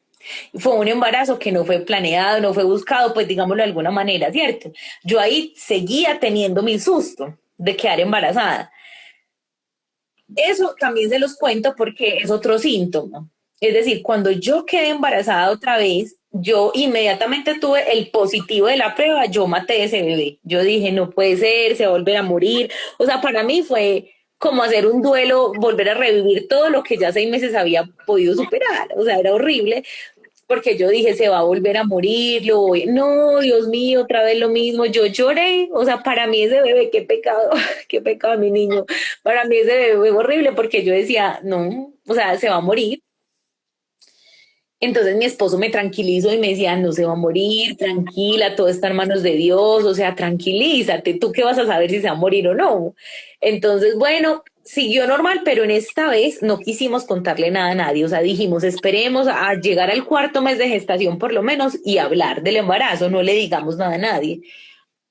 Fue un embarazo que no fue planeado, no fue buscado, pues digámoslo de alguna manera, ¿cierto? Yo ahí seguía teniendo mi susto de quedar embarazada. Eso también se los cuento porque es otro síntoma. Es decir, cuando yo quedé embarazada otra vez, yo inmediatamente tuve el positivo de la prueba, yo maté ese bebé. Yo dije, no puede ser, se va a volver a morir. O sea, para mí fue como hacer un duelo, volver a revivir todo lo que ya 6 meses había podido superar. O sea, era horrible porque yo dije, se va a volver a morir, no, Dios mío, otra vez lo mismo, yo lloré, o sea, para mí ese bebé, qué pecado, qué pecado mi niño, para mí ese bebé fue horrible porque yo decía, no, o sea, se va a morir. Entonces mi esposo me tranquilizó y me decía, no se va a morir, tranquila, todo está en manos de Dios, o sea, tranquilízate, tú qué vas a saber si se va a morir o no. Entonces, bueno, siguió normal, pero en esta vez no quisimos contarle nada a nadie, o sea, dijimos, esperemos a llegar al 4 mes de gestación por lo menos y hablar del embarazo, no le digamos nada a nadie.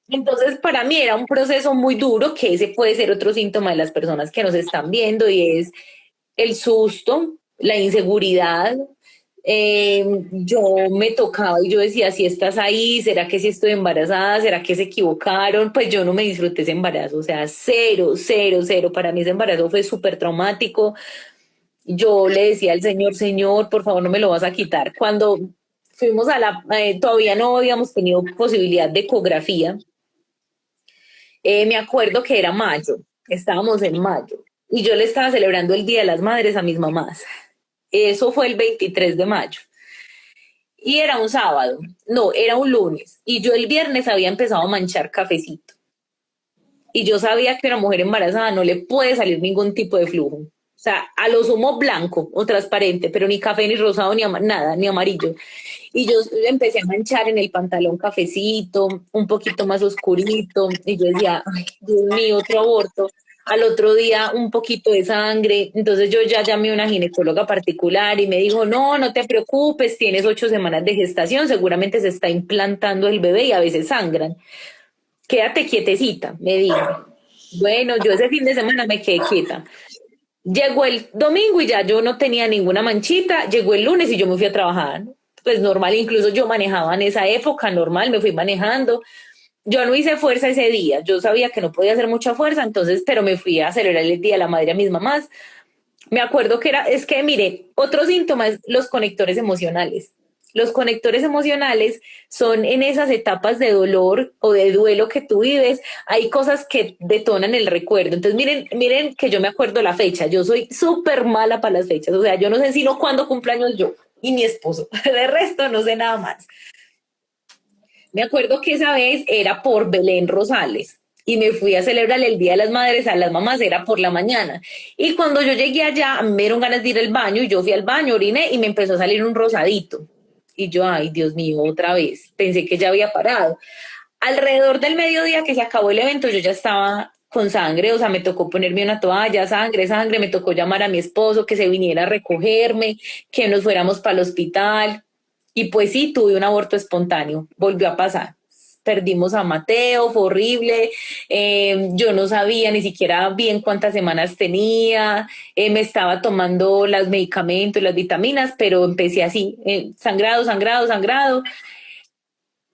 Entonces, para mí era un proceso muy duro, que ese puede ser otro síntoma de las personas que nos están viendo y es el susto, la inseguridad. Yo me tocaba y yo decía, si estás ahí, ¿será que si estoy embarazada? ¿Será que se equivocaron? Pues yo no me disfruté ese embarazo, o sea, cero, cero, cero. Para mí ese embarazo fue súper traumático. Yo le decía al Señor, Señor, por favor, no me lo vas a quitar. Cuando fuimos todavía no habíamos tenido posibilidad de ecografía. Me acuerdo que era mayo, estábamos en mayo, y yo le estaba celebrando el Día de las Madres a mis mamás. Eso fue el 23 de mayo. Y era un sábado, no, era un lunes. Y yo el viernes había empezado a manchar cafecito. Y yo sabía que una mujer embarazada no le puede salir ningún tipo de flujo. O sea, a lo sumo blanco o transparente, pero ni café, ni rosado, ni nada, ni amarillo. Y yo empecé a manchar en el pantalón cafecito, un poquito más oscurito. Y yo decía, ay, Dios mío, otro aborto. Al otro día un poquito de sangre. Entonces yo ya llamé a una ginecóloga particular y me dijo, no, no te preocupes, tienes 8 semanas de gestación, seguramente se está implantando el bebé y a veces sangran. Quédate quietecita, me dijo. Bueno, yo ese fin de semana me quedé quieta. Llegó el domingo y ya yo no tenía ninguna manchita. Llegó el lunes y yo me fui a trabajar. Pues normal, incluso yo manejaba en esa época, normal, me fui manejando. Yo no hice fuerza ese día. Yo sabía que no podía hacer mucha fuerza, entonces, pero me fui a celebrar el Día de la Madre a mis mamás. Me acuerdo que es que mire, otro síntoma es los conectores emocionales. Los conectores emocionales son en esas etapas de dolor o de duelo que tú vives, hay cosas que detonan el recuerdo. Entonces, miren que yo me acuerdo la fecha. Yo soy súper mala para las fechas. O sea, yo no sé sino cuándo cumpleaños yo y mi esposo. De resto, no sé nada más. Me acuerdo que esa vez era por Belén Rosales y me fui a celebrar el Día de las Madres a las mamás, era por la mañana. Y cuando yo llegué allá, me dieron ganas de ir al baño y yo fui al baño, oriné y me empezó a salir un rosadito. Y yo, ay, Dios mío, otra vez. Pensé que ya había parado. Alrededor del mediodía que se acabó el evento, yo ya estaba con sangre, o sea, me tocó ponerme una toalla, sangre, sangre, me tocó llamar a mi esposo que se viniera a recogerme, que nos fuéramos para el hospital. Y pues sí, tuve un aborto espontáneo, volvió a pasar. Perdimos a Mateo, fue horrible. Yo no sabía ni siquiera bien cuántas semanas tenía. Me estaba tomando los medicamentos, las vitaminas, pero empecé así, sangrado, sangrado, sangrado,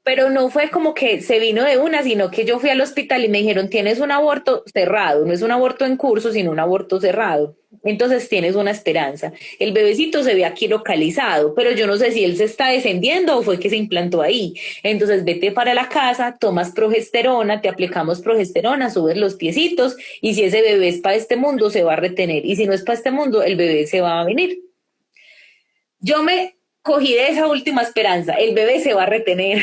pero no fue como que se vino de una, sino que yo fui al hospital y me dijeron, tienes un aborto cerrado, no es un aborto en curso, sino un aborto cerrado. Entonces tienes una esperanza. El bebecito se ve aquí localizado, pero yo no sé si él se está descendiendo o fue que se implantó ahí. Entonces vete para la casa, tomas progesterona, te aplicamos progesterona, subes los piecitos y si ese bebé es para este mundo, se va a retener. Y si no es para este mundo, el bebé se va a venir. Yo me cogí de esa última esperanza, el bebé se va a retener.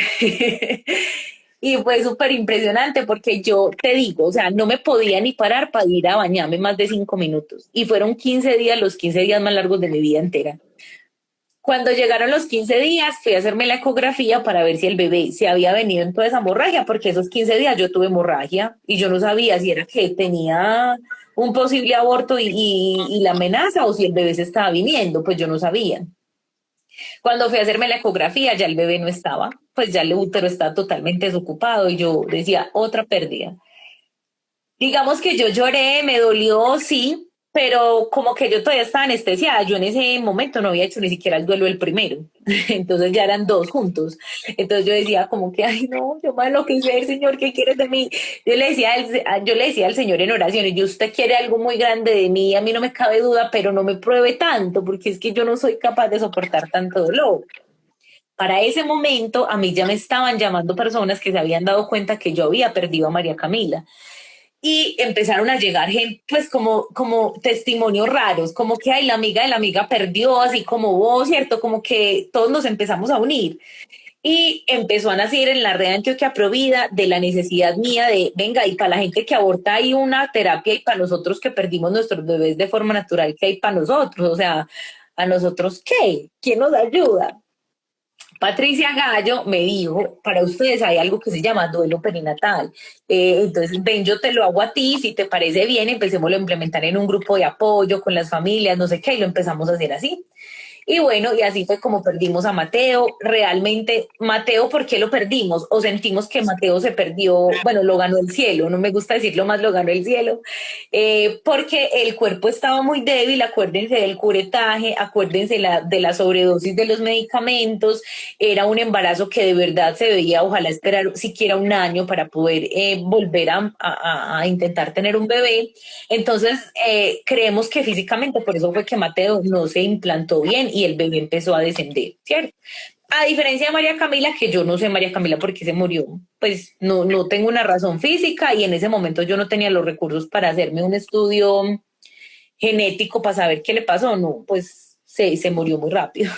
Y fue súper impresionante porque yo te digo, o sea, no me podía ni parar para ir a bañarme más de 5 minutos. Y fueron 15 días, los 15 días más largos de mi vida entera. Cuando llegaron los 15 días, fui a hacerme la ecografía para ver si el bebé se había venido en toda esa hemorragia, porque esos 15 días yo tuve hemorragia y yo no sabía si era que tenía un posible aborto y la amenaza o si el bebé se estaba viniendo, pues yo no sabía. Cuando fui a hacerme la ecografía, ya el bebé no estaba, pues ya el útero estaba totalmente desocupado y yo decía, otra pérdida. Digamos que yo lloré, me dolió, sí, pero como que yo todavía estaba anestesiada, yo en ese momento no había hecho ni siquiera el duelo el primero, entonces ya eran dos juntos, entonces yo decía como que, ay no, yo me enloquecer, Señor, ¿qué quieres de mí? Yo le decía al Señor en oraciones, yo usted quiere algo muy grande de mí, a mí no me cabe duda, pero no me pruebe tanto, porque es que yo no soy capaz de soportar tanto dolor. Para ese momento, a mí ya me estaban llamando personas que se habían dado cuenta que yo había perdido a María Camila y empezaron a llegar gente, pues como testimonios raros, como que ay, la amiga de la amiga perdió, así como vos, ¿cierto? Como que todos nos empezamos a unir. Y empezó a nacer en la red de Antioquia Provida de la necesidad mía de, venga, y para la gente que aborta hay una terapia y para nosotros que perdimos nuestros bebés de forma natural, ¿qué hay para nosotros? O sea, ¿a nosotros qué? ¿Quién nos ayuda? Patricia Gallo me dijo, para ustedes hay algo que se llama duelo perinatal. Entonces, ven, yo te lo hago a ti, si te parece bien, empecemos a implementar en un grupo de apoyo con las familias, no sé qué, y lo empezamos a hacer así. Y bueno, y así fue como perdimos a Mateo. Realmente, Mateo, ¿por qué lo perdimos? O sentimos que Mateo se perdió, bueno, lo ganó el cielo, no me gusta decirlo más, lo ganó el cielo, porque el cuerpo estaba muy débil, acuérdense del curetaje, acuérdense de la sobredosis de los medicamentos, era un embarazo que de verdad se veía, ojalá esperar siquiera un año para poder volver a intentar tener un bebé. Entonces, creemos que físicamente, por eso fue que Mateo no se implantó bien y el bebé empezó a descender, ¿cierto? A diferencia de María Camila, que yo no sé María Camila por qué se murió, pues no tengo una razón física y en ese momento yo no tenía los recursos para hacerme un estudio genético para saber qué le pasó, no, pues se murió muy rápido.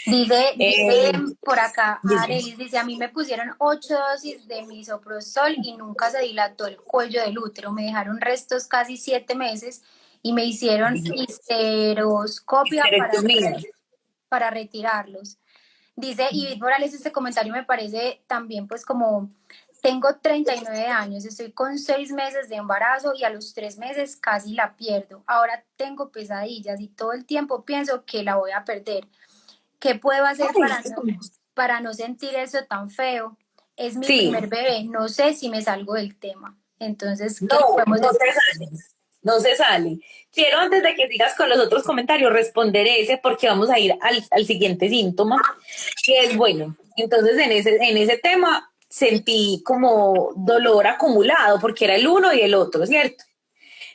Dice Eh, por acá, dice, Arelis dice, a mí me pusieron 8 dosis de misoprostol y nunca se dilató el cuello del útero. Me dejaron restos casi 7 meses y me hicieron histeroscopia histerectomía. para retirarlos. Dice, y Morales, este comentario me parece también pues como, tengo 39 años, estoy con 6 meses de embarazo y a los 3 meses casi la pierdo. Ahora tengo pesadillas y todo el tiempo pienso que la voy a perder. ¿Qué puedo hacer para no sentir eso tan feo? Es mi Sí, primer bebé, no sé si me salgo del tema. Entonces, ¿qué no, le podemos no decir? te sales, no se sale. Quiero antes de que sigas con los otros comentarios responder ese porque vamos a ir al siguiente síntoma, que es bueno. Entonces en ese tema sentí como dolor acumulado porque era el uno y el otro, ¿cierto?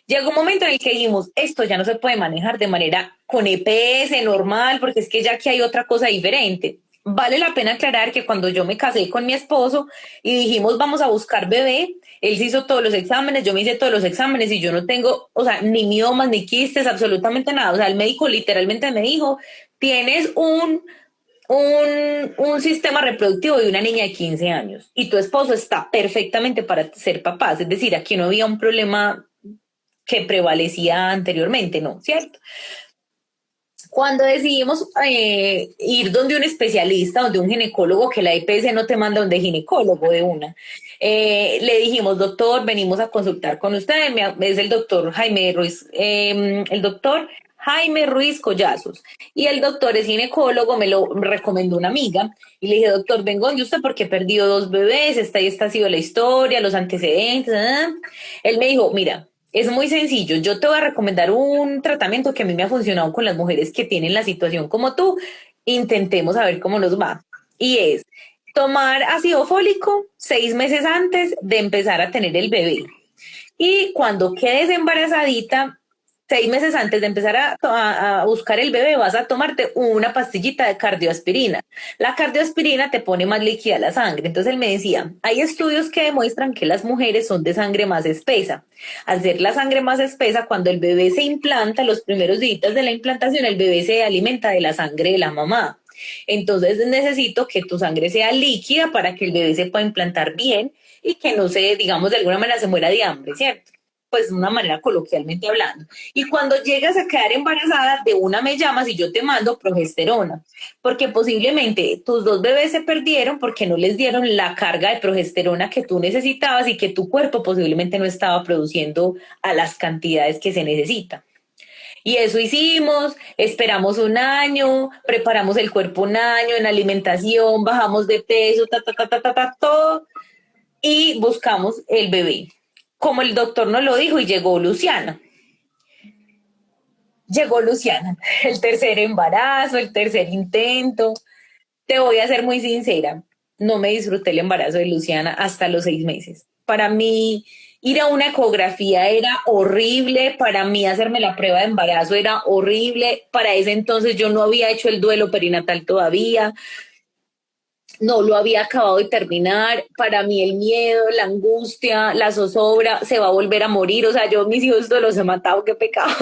Llegó un momento en el que dijimos, esto ya no se puede manejar de manera con EPS normal, porque es que ya aquí hay otra cosa diferente. Vale la pena aclarar que cuando yo me casé con mi esposo y dijimos vamos a buscar bebé, él se hizo todos los exámenes, yo me hice todos los exámenes y yo no tengo, o sea, ni miomas, ni quistes, absolutamente nada. O sea, el médico literalmente me dijo, tienes un sistema reproductivo de una niña de 15 años y tu esposo está perfectamente para ser papá. Es decir, aquí no había un problema que prevalecía anteriormente, ¿no? ¿Cierto? Cuando decidimos ir donde un especialista, donde un ginecólogo, que la EPS no te manda donde ginecólogo de una, le dijimos, doctor, venimos a consultar con usted, es el doctor Jaime Ruiz, el doctor Jaime Ruiz Collazos, y el doctor es ginecólogo, me lo recomendó una amiga, y le dije, doctor, vengo donde usted porque he perdido 2 bebés, esta ha sido la historia, los antecedentes, ¿ah? Él me dijo, mira, es muy sencillo. Yo te voy a recomendar un tratamiento que a mí me ha funcionado con las mujeres que tienen la situación como tú. Intentemos a ver cómo nos va. Y es tomar ácido fólico 6 meses antes de empezar a tener el bebé. Y cuando quedes embarazadita, 6 meses antes de empezar a buscar el bebé, vas a tomarte una pastillita de cardioaspirina. La cardioaspirina te pone más líquida la sangre. Entonces él me decía, hay estudios que demuestran que las mujeres son de sangre más espesa. Al ser la sangre más espesa, cuando el bebé se implanta, los primeros días de la implantación, el bebé se alimenta de la sangre de la mamá. Entonces necesito que tu sangre sea líquida para que el bebé se pueda implantar bien y que no se, digamos, de alguna manera se muera de hambre, ¿cierto? Pues de una manera coloquialmente hablando. Y cuando llegas a quedar embarazada, de una me llamas y yo te mando progesterona, porque posiblemente tus 2 bebés se perdieron porque no les dieron la carga de progesterona que tú necesitabas y que tu cuerpo posiblemente no estaba produciendo a las cantidades que se necesita. Y eso hicimos, esperamos un año, preparamos el cuerpo un año en alimentación, bajamos de peso, todo, y buscamos el bebé. Como el doctor nos lo dijo y llegó Luciana. llegó Luciana, el tercer embarazo, el tercer intento. Te voy a ser muy sincera, no me disfruté el embarazo de Luciana hasta los 6 meses. Para mí, ir a una ecografía era horrible, para mí hacerme la prueba de embarazo era horrible, para ese entonces yo no había hecho el duelo perinatal todavía, no lo había acabado de terminar, para mí el miedo, la angustia, la zozobra, se va a volver a morir, o sea, yo mis hijos todos los he matado, qué pecado.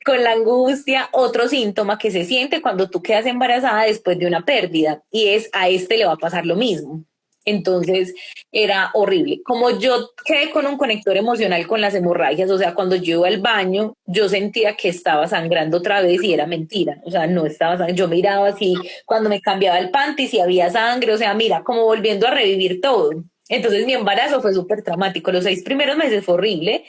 Con la angustia, otro síntoma que se siente cuando tú quedas embarazada después de una pérdida y es a este le va a pasar lo mismo. Entonces era horrible. Como yo quedé con un conector emocional con las hemorragias, o sea, cuando yo iba al baño, yo sentía que estaba sangrando otra vez y era mentira. O sea, no estaba sangrando. Yo miraba así, cuando me cambiaba el panty, si había sangre, o sea, mira, como volviendo a revivir todo. Entonces mi embarazo fue súper traumático. Los 6 primeros meses fue horrible,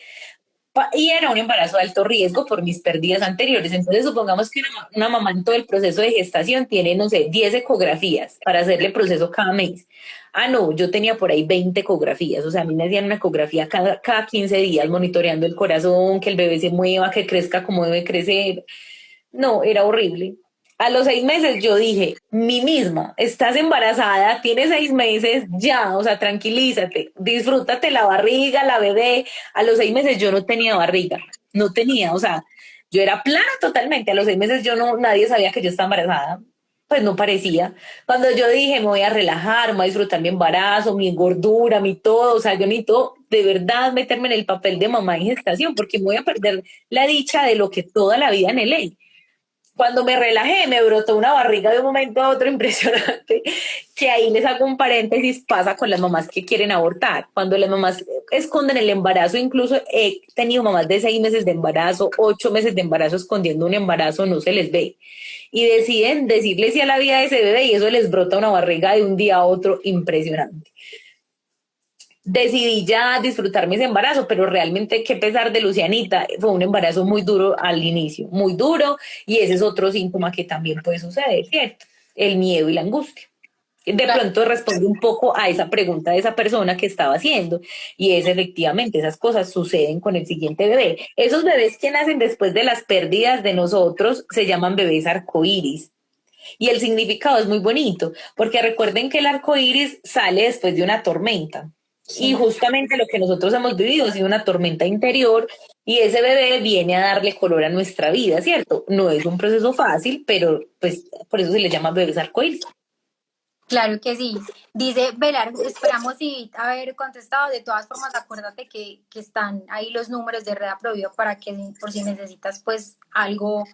y era un embarazo de alto riesgo por mis pérdidas anteriores. Entonces, supongamos que una mamá en todo el proceso de gestación tiene, no sé, 10 ecografías para hacerle proceso cada mes. Ah, no, yo tenía por ahí 20 ecografías. O sea, a mí me hacían una ecografía cada 15 días, monitoreando el corazón, que el bebé se mueva, que crezca como debe crecer. No, era horrible. A los 6 meses yo dije, mi misma, estás embarazada, tienes 6 meses, ya, o sea, tranquilízate, disfrútate la barriga, la bebé. A los 6 meses yo no tenía barriga, no tenía, o sea, yo era plana totalmente. A los 6 meses yo no, nadie sabía que yo estaba embarazada, pues no parecía. Cuando yo dije, me voy a relajar, me voy a disfrutar mi embarazo, mi gordura, mi todo, o sea, yo necesito de verdad meterme en el papel de mamá en gestación, porque me voy a perder la dicha de lo que toda la vida anhelé. Cuando me relajé, me brotó una barriga de un momento a otro impresionante, que ahí les hago un paréntesis, pasa con las mamás que quieren abortar. Cuando las mamás esconden el embarazo, incluso he tenido mamás de 6 meses de embarazo, 8 meses de embarazo escondiendo un embarazo, no se les ve. Y deciden decirle sí a la vida de ese bebé y eso les brota una barriga de un día a otro impresionante. Decidí ya disfrutar mis embarazos, pero realmente qué pesar de Lucianita, fue un embarazo muy duro al inicio, muy duro, y ese es otro síntoma que también puede suceder, ¿cierto? El miedo y la angustia. De Claro, pronto responde un poco a esa pregunta de esa persona que estaba haciendo, y es efectivamente, esas cosas suceden con el siguiente bebé. Esos bebés que nacen después de las pérdidas de nosotros se llaman bebés arcoíris. Y el significado es muy bonito, porque recuerden que el arco iris sale después de una tormenta. Y sí. justamente lo que nosotros hemos vivido ha sido una tormenta interior y ese bebé viene a darle color a nuestra vida, ¿cierto? No es un proceso fácil, pero pues por eso se le llama bebés arcoíris. Claro que sí. Dice Velar, esperamos y haber contestado. De todas formas, acuérdate que están ahí los números de Red Aprovio para que por si necesitas pues algo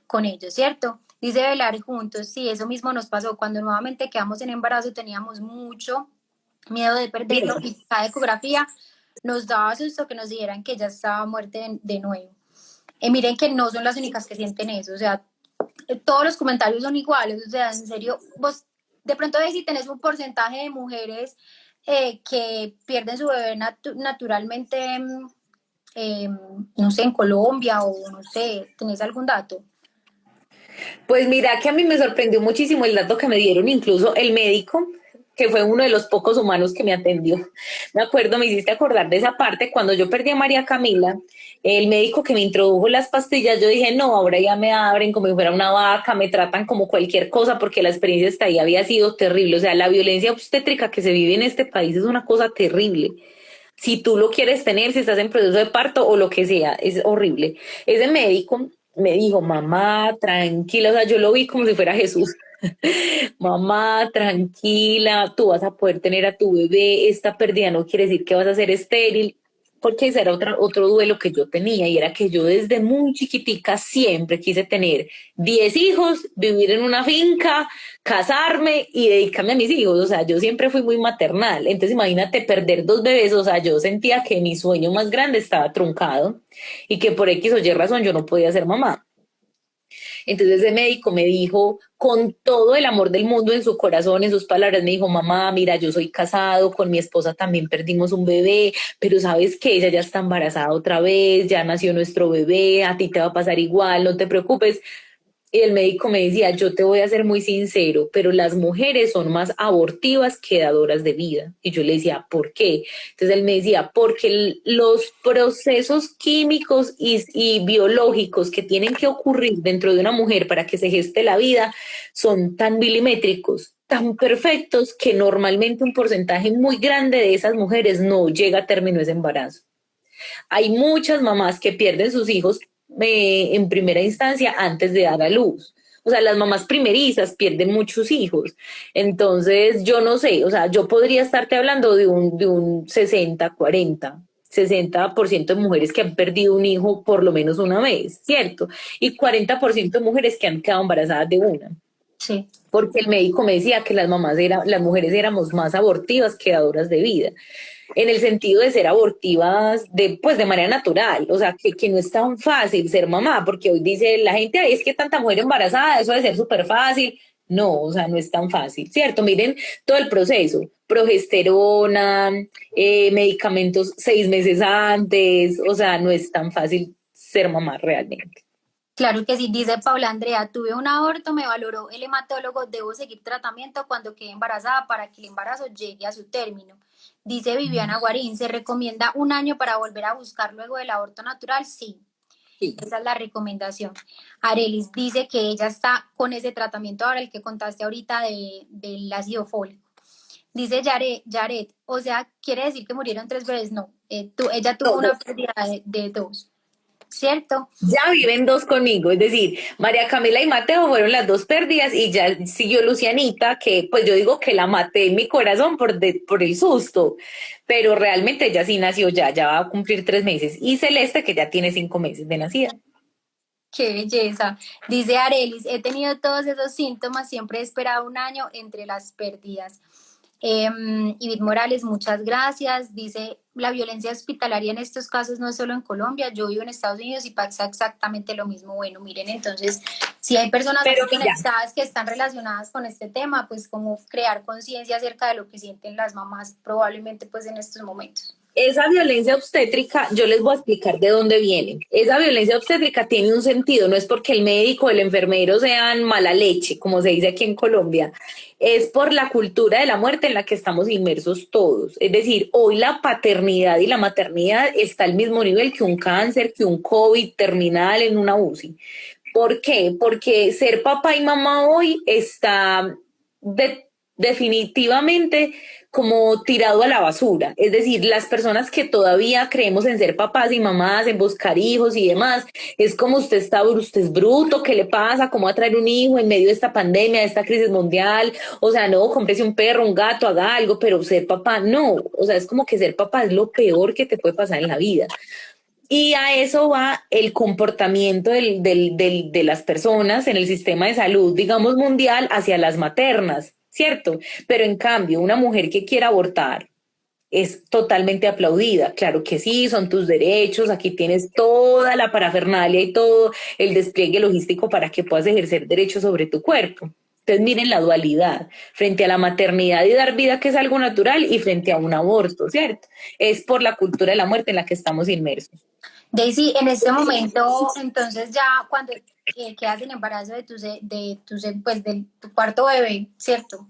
con ellos, ¿cierto? Dice Velar juntos, sí, eso mismo nos pasó. Cuando nuevamente quedamos en embarazo teníamos mucho miedo de perderlo Bien. y cada ecografía nos daba susto que nos dijeran que ya estaba muerta de nuevo. Miren que no son las únicas que sienten eso, o sea, todos los comentarios son iguales, o sea, en serio, vos de pronto ves si tenés un porcentaje de mujeres que pierden su bebé naturalmente, no sé, en Colombia o no sé, ¿tenés algún dato? Pues mira que a mí me sorprendió muchísimo el dato que me dieron, incluso el médico, que fue uno de los pocos humanos que me atendió. Me acuerdo, me hiciste acordar de esa parte, cuando yo perdí a María Camila, el médico que me introdujo las pastillas, yo dije, no, ahora ya me abren como si fuera una vaca, me tratan como cualquier cosa, porque la experiencia hasta ahí había sido terrible. O sea, la violencia obstétrica que se vive en este país es una cosa terrible. Si tú lo quieres tener, si estás en proceso de parto o lo que sea, es horrible. Ese médico me dijo, mamá, tranquila, o sea, yo lo vi como si fuera Jesús. Mamá, tranquila, tú vas a poder tener a tu bebé, esta pérdida no quiere decir que vas a ser estéril, porque ese era otro duelo que yo tenía y era que yo desde muy chiquitica siempre quise tener 10 hijos, vivir en una finca, casarme y dedicarme a mis hijos, o sea, yo siempre fui muy maternal, entonces imagínate perder 2 bebés, o sea, yo sentía que mi sueño más grande estaba truncado y que por X o Y razón yo no podía ser mamá. Entonces ese médico me dijo, con todo el amor del mundo en su corazón, en sus palabras, me dijo, mamá, mira, yo soy casado, con mi esposa también perdimos un bebé, pero sabes que ella ya está embarazada otra vez, ya nació nuestro bebé, a ti te va a pasar igual, no te preocupes. Y el médico me decía, yo te voy a ser muy sincero, pero las mujeres son más abortivas que dadoras de vida. Y yo le decía, ¿por qué? Entonces él me decía, porque los procesos químicos y biológicos que tienen que ocurrir dentro de una mujer para que se geste la vida son tan milimétricos, tan perfectos, que normalmente un porcentaje muy grande de esas mujeres no llega a término ese embarazo. Hay muchas mamás que pierden sus hijos en primera instancia antes de dar a luz. O sea, las mamás primerizas pierden muchos hijos. Entonces, yo no sé, o sea, yo podría estarte hablando de un 60 40 60% de mujeres que han perdido un hijo por lo menos una vez, ¿cierto? Y 40% de mujeres que han quedado embarazadas de una. Sí. Porque el médico me decía que las mujeres éramos más abortivas que dadoras de vida, en el sentido de ser abortivas pues de manera natural, o sea, que no es tan fácil ser mamá, porque hoy dice la gente, "Ay, es que tanta mujer embarazada, eso debe ser súper fácil". No, o sea, no es tan fácil, ¿cierto? Miren todo el proceso, progesterona, medicamentos 6 meses antes, o sea, no es tan fácil ser mamá realmente. Claro que sí, dice Paula Andrea, tuve un aborto, me valoró el hematólogo, debo seguir tratamiento cuando quede embarazada para que el embarazo llegue a su término. Dice Viviana Guarín, ¿se recomienda un año para volver a buscar luego del aborto natural? Sí, Sí. esa es la recomendación. Arelis dice que ella está con ese tratamiento ahora, el que contaste ahorita del ácido fólico. Dice Yaret, o sea, quiere decir que murieron 3 bebés. No, ella tuvo No, una pérdida de 2, ¿cierto? ya viven dos conmigo, es decir, María Camila y Mateo fueron las dos pérdidas y ya siguió Lucianita, que pues yo digo que la maté en mi corazón por el susto, pero realmente ella sí nació ya va a cumplir 3 meses. Y Celeste, que ya tiene 5 meses de nacida. Qué belleza. Dice Arelis, he tenido todos esos síntomas, siempre he esperado un año entre las pérdidas. Ibit Morales, muchas gracias. Dice, la violencia hospitalaria en estos casos no es solo en Colombia, yo vivo en Estados Unidos y pasa exactamente lo mismo. Bueno, miren, entonces, si hay personas Pero así mira, conectadas que están relacionadas con este tema, pues como crear conciencia acerca de lo que sienten las mamás probablemente pues en estos momentos. esa violencia obstétrica, yo les voy a explicar de dónde viene. Esa violencia obstétrica tiene un sentido, no es porque el médico o el enfermero sean mala leche, como se dice aquí en Colombia, es por la cultura de la muerte en la que estamos inmersos todos. Es decir, hoy la paternidad y la maternidad está al mismo nivel que un cáncer, que un COVID terminal en una UCI. ¿Por qué? Porque ser papá y mamá hoy está definitivamente como tirado a la basura. Es decir, las personas que todavía creemos en ser papás y mamás, en buscar hijos y demás, es como usted es bruto, ¿qué le pasa? ¿Cómo va a traer un hijo en medio de esta pandemia, de esta crisis mundial? O sea, no, cómprese un perro, un gato, haga algo, pero ser papá, no. O sea, es como que ser papá es lo peor que te puede pasar en la vida. Y a eso va el comportamiento de las personas en el sistema de salud, digamos, mundial hacia las maternas, ¿cierto? Pero en cambio, una mujer que quiera abortar es totalmente aplaudida. Claro que sí, son tus derechos, aquí tienes toda la parafernalia y todo el despliegue logístico para que puedas ejercer derechos sobre tu cuerpo. Entonces miren la dualidad frente a la maternidad y dar vida, que es algo natural, y frente a un aborto, ¿cierto? Es por la cultura de la muerte en la que estamos inmersos. Daisy, en este momento, entonces ya cuando quedas en embarazo pues, de tu cuarto bebé, ¿cierto?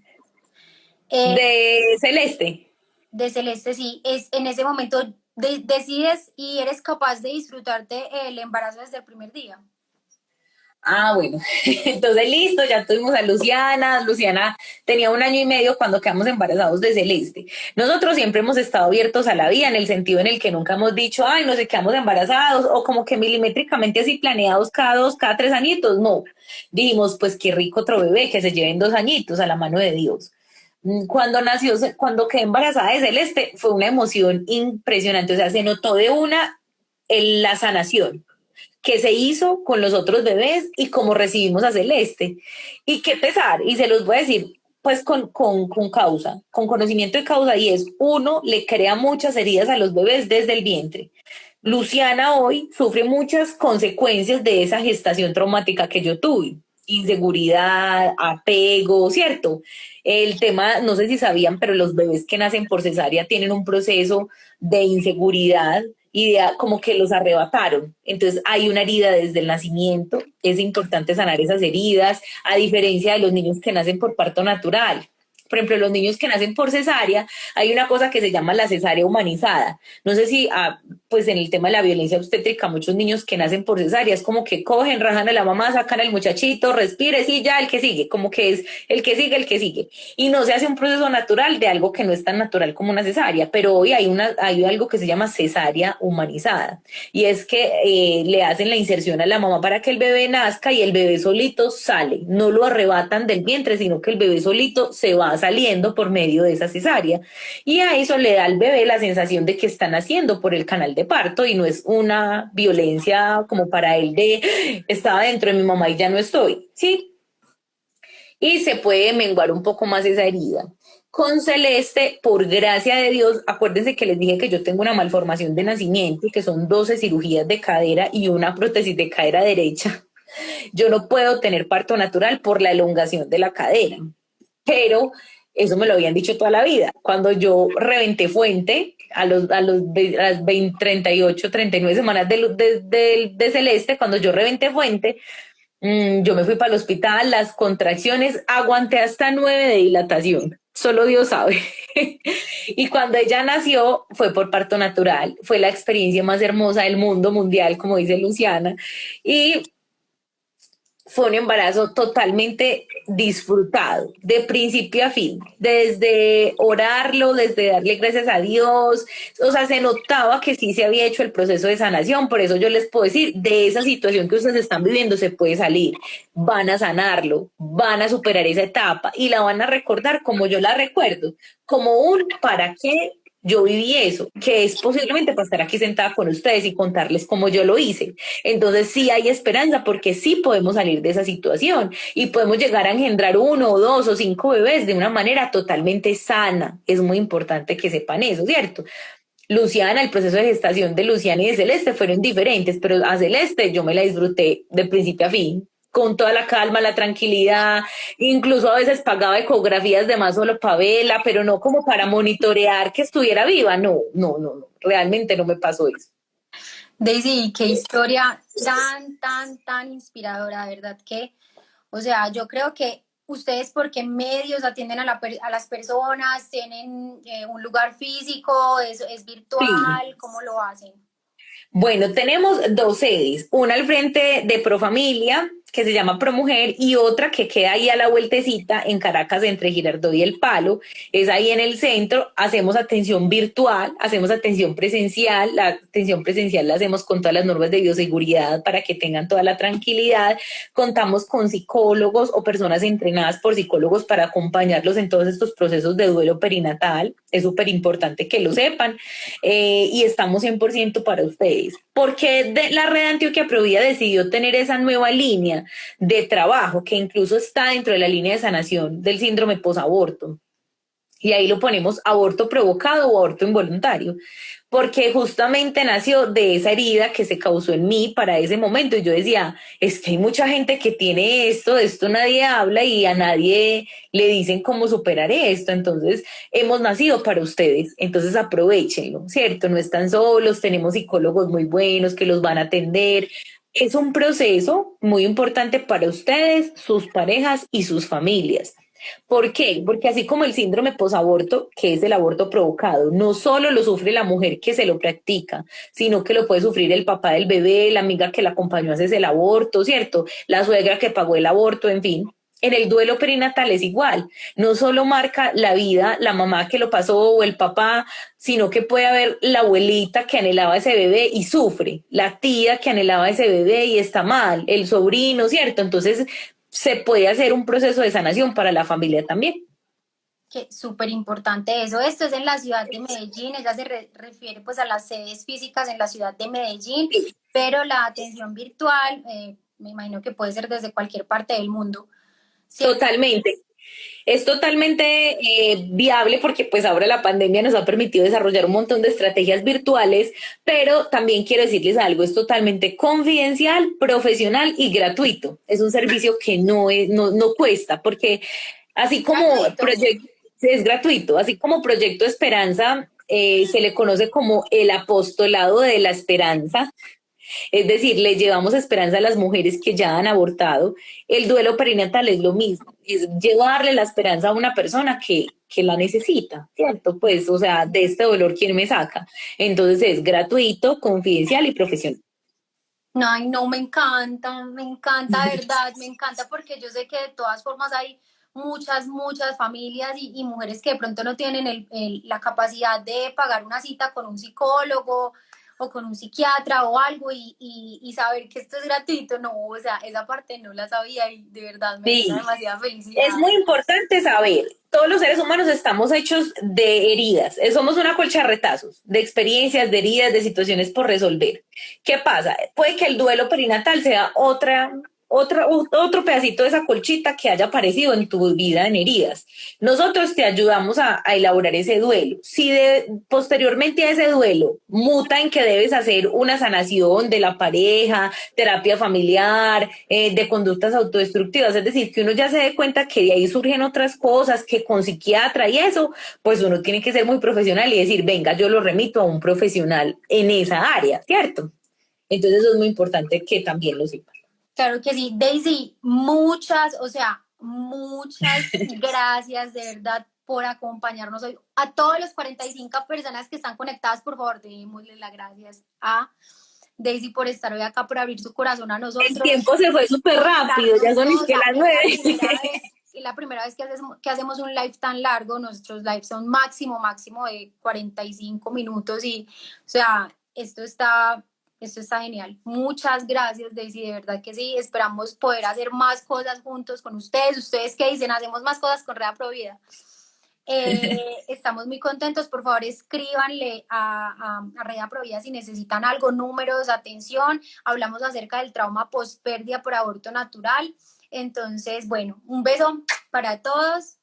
Eh, De Celeste. de Celeste, sí, es en ese momento decides y eres capaz de disfrutarte el embarazo desde el primer día. Ah, bueno, entonces listo, ya tuvimos a Luciana. Luciana tenía 1 año y medio cuando quedamos embarazados de Celeste. Nosotros siempre hemos estado abiertos a la vida en el sentido en el que nunca hemos dicho, ay, no sé, quedamos embarazados o como que milimétricamente así planeados cada 2, cada 3 añitos. No, dijimos, pues qué rico otro bebé, que se lleven 2 añitos a la mano de Dios. Cuando quedé embarazada de Celeste, fue una emoción impresionante, o sea, se notó de una la sanación que se hizo con los otros bebés y cómo recibimos a Celeste. Y qué pesar, y se los voy a decir pues con causa, con conocimiento de causa, y es, uno, le crea muchas heridas a los bebés desde el vientre. Luciana hoy sufre muchas consecuencias de esa gestación traumática que yo tuve. Inseguridad, apego, ¿cierto? El tema, no sé si sabían, pero los bebés que nacen por cesárea tienen un proceso de inseguridad y como que los arrebataron. Entonces hay una herida desde el nacimiento, es importante sanar esas heridas, a diferencia de los niños que nacen por parto natural. Por ejemplo, los niños que nacen por cesárea, hay una cosa que se llama la cesárea humanizada. No sé si, pues en el tema de la violencia obstétrica, muchos niños que nacen por cesárea es como que cogen, rajan a la mamá, sacan al muchachito, respire, sí, ya, el que sigue, como que es el que sigue, el que sigue. Y no se hace un proceso natural de algo que no es tan natural como una cesárea, pero hoy hay algo que se llama cesárea humanizada. Y es que le hacen la inserción a la mamá para que el bebé nazca y el bebé solito sale. No lo arrebatan del vientre, sino que el bebé solito se va saliendo por medio de esa cesárea. Y a eso le da al bebé la sensación de que está naciendo por el canal de parto y no es una violencia como para él de estaba dentro de mi mamá y ya no estoy, ¿sí? Y se puede menguar un poco más esa herida. Con Celeste, por gracia de Dios, acuérdense que les dije que yo tengo una malformación de nacimiento, que son 12 cirugías de cadera y una prótesis de cadera derecha. Yo no puedo tener parto natural por la elongación de la cadera, pero eso me lo habían dicho toda la vida. Cuando yo reventé fuente, a las 20, 38, 39 semanas de Celeste, cuando yo reventé fuente, yo me fui para el hospital, las contracciones, aguanté hasta 9 de dilatación. Solo Dios sabe. Y cuando ella nació, fue por parto natural. Fue la experiencia más hermosa del mundo mundial, como dice Luciana. Y fue un embarazo totalmente disfrutado, de principio a fin, desde orarlo, desde darle gracias a Dios, o sea, se notaba que sí se había hecho el proceso de sanación, por eso yo les puedo decir, de esa situación que ustedes están viviendo se puede salir, van a sanarlo, van a superar esa etapa y la van a recordar como yo la recuerdo, como un para qué yo viví eso, que es posiblemente para estar aquí sentada con ustedes y contarles cómo yo lo hice. Entonces sí hay esperanza porque sí podemos salir de esa situación y podemos llegar a engendrar 1 o 2 o 5 bebés de una manera totalmente sana. Es muy importante que sepan eso, ¿cierto? Luciana, el proceso de gestación de Luciana y de Celeste fueron diferentes, pero a Celeste yo me la disfruté de principio a fin, con toda la calma, la tranquilidad, incluso a veces pagaba ecografías de más solo para verla, pero no como para monitorear que estuviera viva, no, no, no, no, realmente no me pasó eso. Daisy, qué historia tan inspiradora, ¿verdad? Que, o sea, yo creo que ustedes, porque medios atienden a las personas, tienen un lugar físico, es Sí. virtual, ¿cómo lo hacen? Bueno, tenemos 2 sedes, una al frente de Profamilia, que se llama Promujer, y otra que queda ahí a la vueltecita en Caracas entre Girardot y El Palo, es ahí en el centro, hacemos atención virtual, hacemos atención presencial, la atención presencial la hacemos con todas las normas de bioseguridad para que tengan toda la tranquilidad, contamos con psicólogos o personas entrenadas por psicólogos para acompañarlos en todos estos procesos de duelo perinatal, es súper importante que lo sepan, y estamos 100% para ustedes. Porque la Red Antioquia Provida decidió tener esa nueva línea de trabajo que incluso está dentro de la línea de sanación del síndrome posaborto. Y ahí lo ponemos aborto provocado o aborto involuntario, porque justamente nació de esa herida que se causó en mí para ese momento. Y yo decía, es que hay mucha gente que tiene esto, de esto nadie habla y a nadie le dicen cómo superar esto. Entonces, hemos nacido para ustedes, entonces aprovechenlo, ¿cierto? No están solos, tenemos psicólogos muy buenos que los van a atender. Es un proceso muy importante para ustedes, sus parejas y sus familias. ¿Por qué? Porque así como el síndrome posaborto, que es el aborto provocado, no solo lo sufre la mujer que se lo practica, sino que lo puede sufrir el papá del bebé, la amiga que la acompañó a hacer el aborto, ¿cierto? La suegra que pagó el aborto, en fin. En el duelo perinatal es igual, no solo marca la vida, la mamá que lo pasó o el papá, sino que puede haber la abuelita que anhelaba ese bebé y sufre, la tía que anhelaba ese bebé y está mal, el sobrino, ¿cierto? Entonces se puede hacer un proceso de sanación para la familia también. Que súper importante eso. Esto es en la ciudad de Medellín, ella se refiere pues a las sedes físicas en la ciudad de Medellín, pero la atención virtual, me imagino que puede ser desde cualquier parte del mundo, ¿cierto? Totalmente. Es totalmente viable porque pues ahora la pandemia nos ha permitido desarrollar un montón de estrategias virtuales, pero también quiero decirles algo, es totalmente confidencial, profesional y gratuito. Es un servicio que no cuesta, porque así como Gratuito. es gratuito, así como Proyecto Esperanza se le conoce como el apostolado de la esperanza. Es decir, le llevamos esperanza a las mujeres que ya han abortado. El duelo perinatal es lo mismo, es llevarle la esperanza a una persona que la necesita, ¿cierto? Pues, o sea, de este dolor, ¿quién me saca? Entonces es gratuito, confidencial y profesional. Ay, no, me encanta, de verdad, me encanta porque yo sé que de todas formas hay muchas familias y mujeres que de pronto no tienen la capacidad de pagar una cita con un psicólogo o con un psiquiatra o algo y saber que esto es gratuito, no, o sea, esa parte no la sabía y de verdad me llena Sí, demasiada es felicidad. muy importante saber, todos los seres humanos estamos hechos de heridas, somos una colcha de retazos, de experiencias, de heridas, de situaciones por resolver. ¿Qué pasa? Puede que el duelo perinatal sea otro pedacito de esa colchita que haya aparecido en tu vida en heridas. Nosotros te ayudamos a elaborar ese duelo. Si posteriormente a ese duelo muta en que debes hacer una sanación de la pareja, terapia familiar, de conductas autodestructivas, es decir, que uno ya se dé cuenta que de ahí surgen otras cosas, que con psiquiatra y eso, pues uno tiene que ser muy profesional y decir, venga, yo lo remito a un profesional en esa área, ¿cierto? Entonces eso es muy importante que también lo sepan. Claro que sí, Daisy, muchas, o sea, muchas gracias de verdad por acompañarnos hoy. A todas las 45 personas que están conectadas, por favor, démosle las gracias a Daisy por estar hoy acá, por abrir su corazón a El nosotros, tiempo se fue súper rápido, ya contarnos son todo. O que sea, las nueve. es la primera vez que hacemos un live tan largo. Nuestros lives son máximo de 45 minutos y, o sea, esto está genial. Muchas gracias, Daisy, de verdad que sí. Esperamos poder hacer más cosas juntos con ustedes. ¿Ustedes qué dicen? Hacemos más cosas con Rea Provida. Estamos muy contentos. Por favor, escríbanle a Rea Provida si necesitan algo, números, atención. Hablamos acerca del trauma post-pérdida por aborto natural. Entonces, bueno, un beso para todos.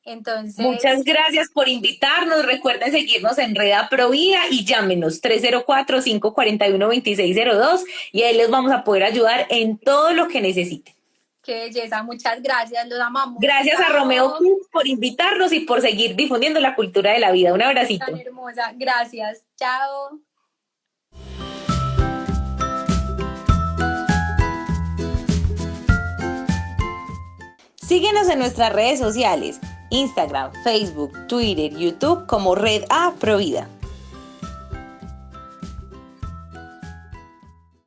Muchas Entonces, gracias por invitarnos. Recuerden seguirnos en Reda Provida y llámenos 304-541-2602 y ahí les vamos a poder ayudar en todo lo que necesiten. qué belleza. Muchas gracias. Los amamos. Gracias a Romeo Chao. Cruz por invitarnos y por seguir difundiendo la cultura de la vida. Un Tan abracito. hermosa. Gracias. Chao. Síguenos en nuestras redes sociales, Instagram, Facebook, Twitter, YouTube como Red A Provida.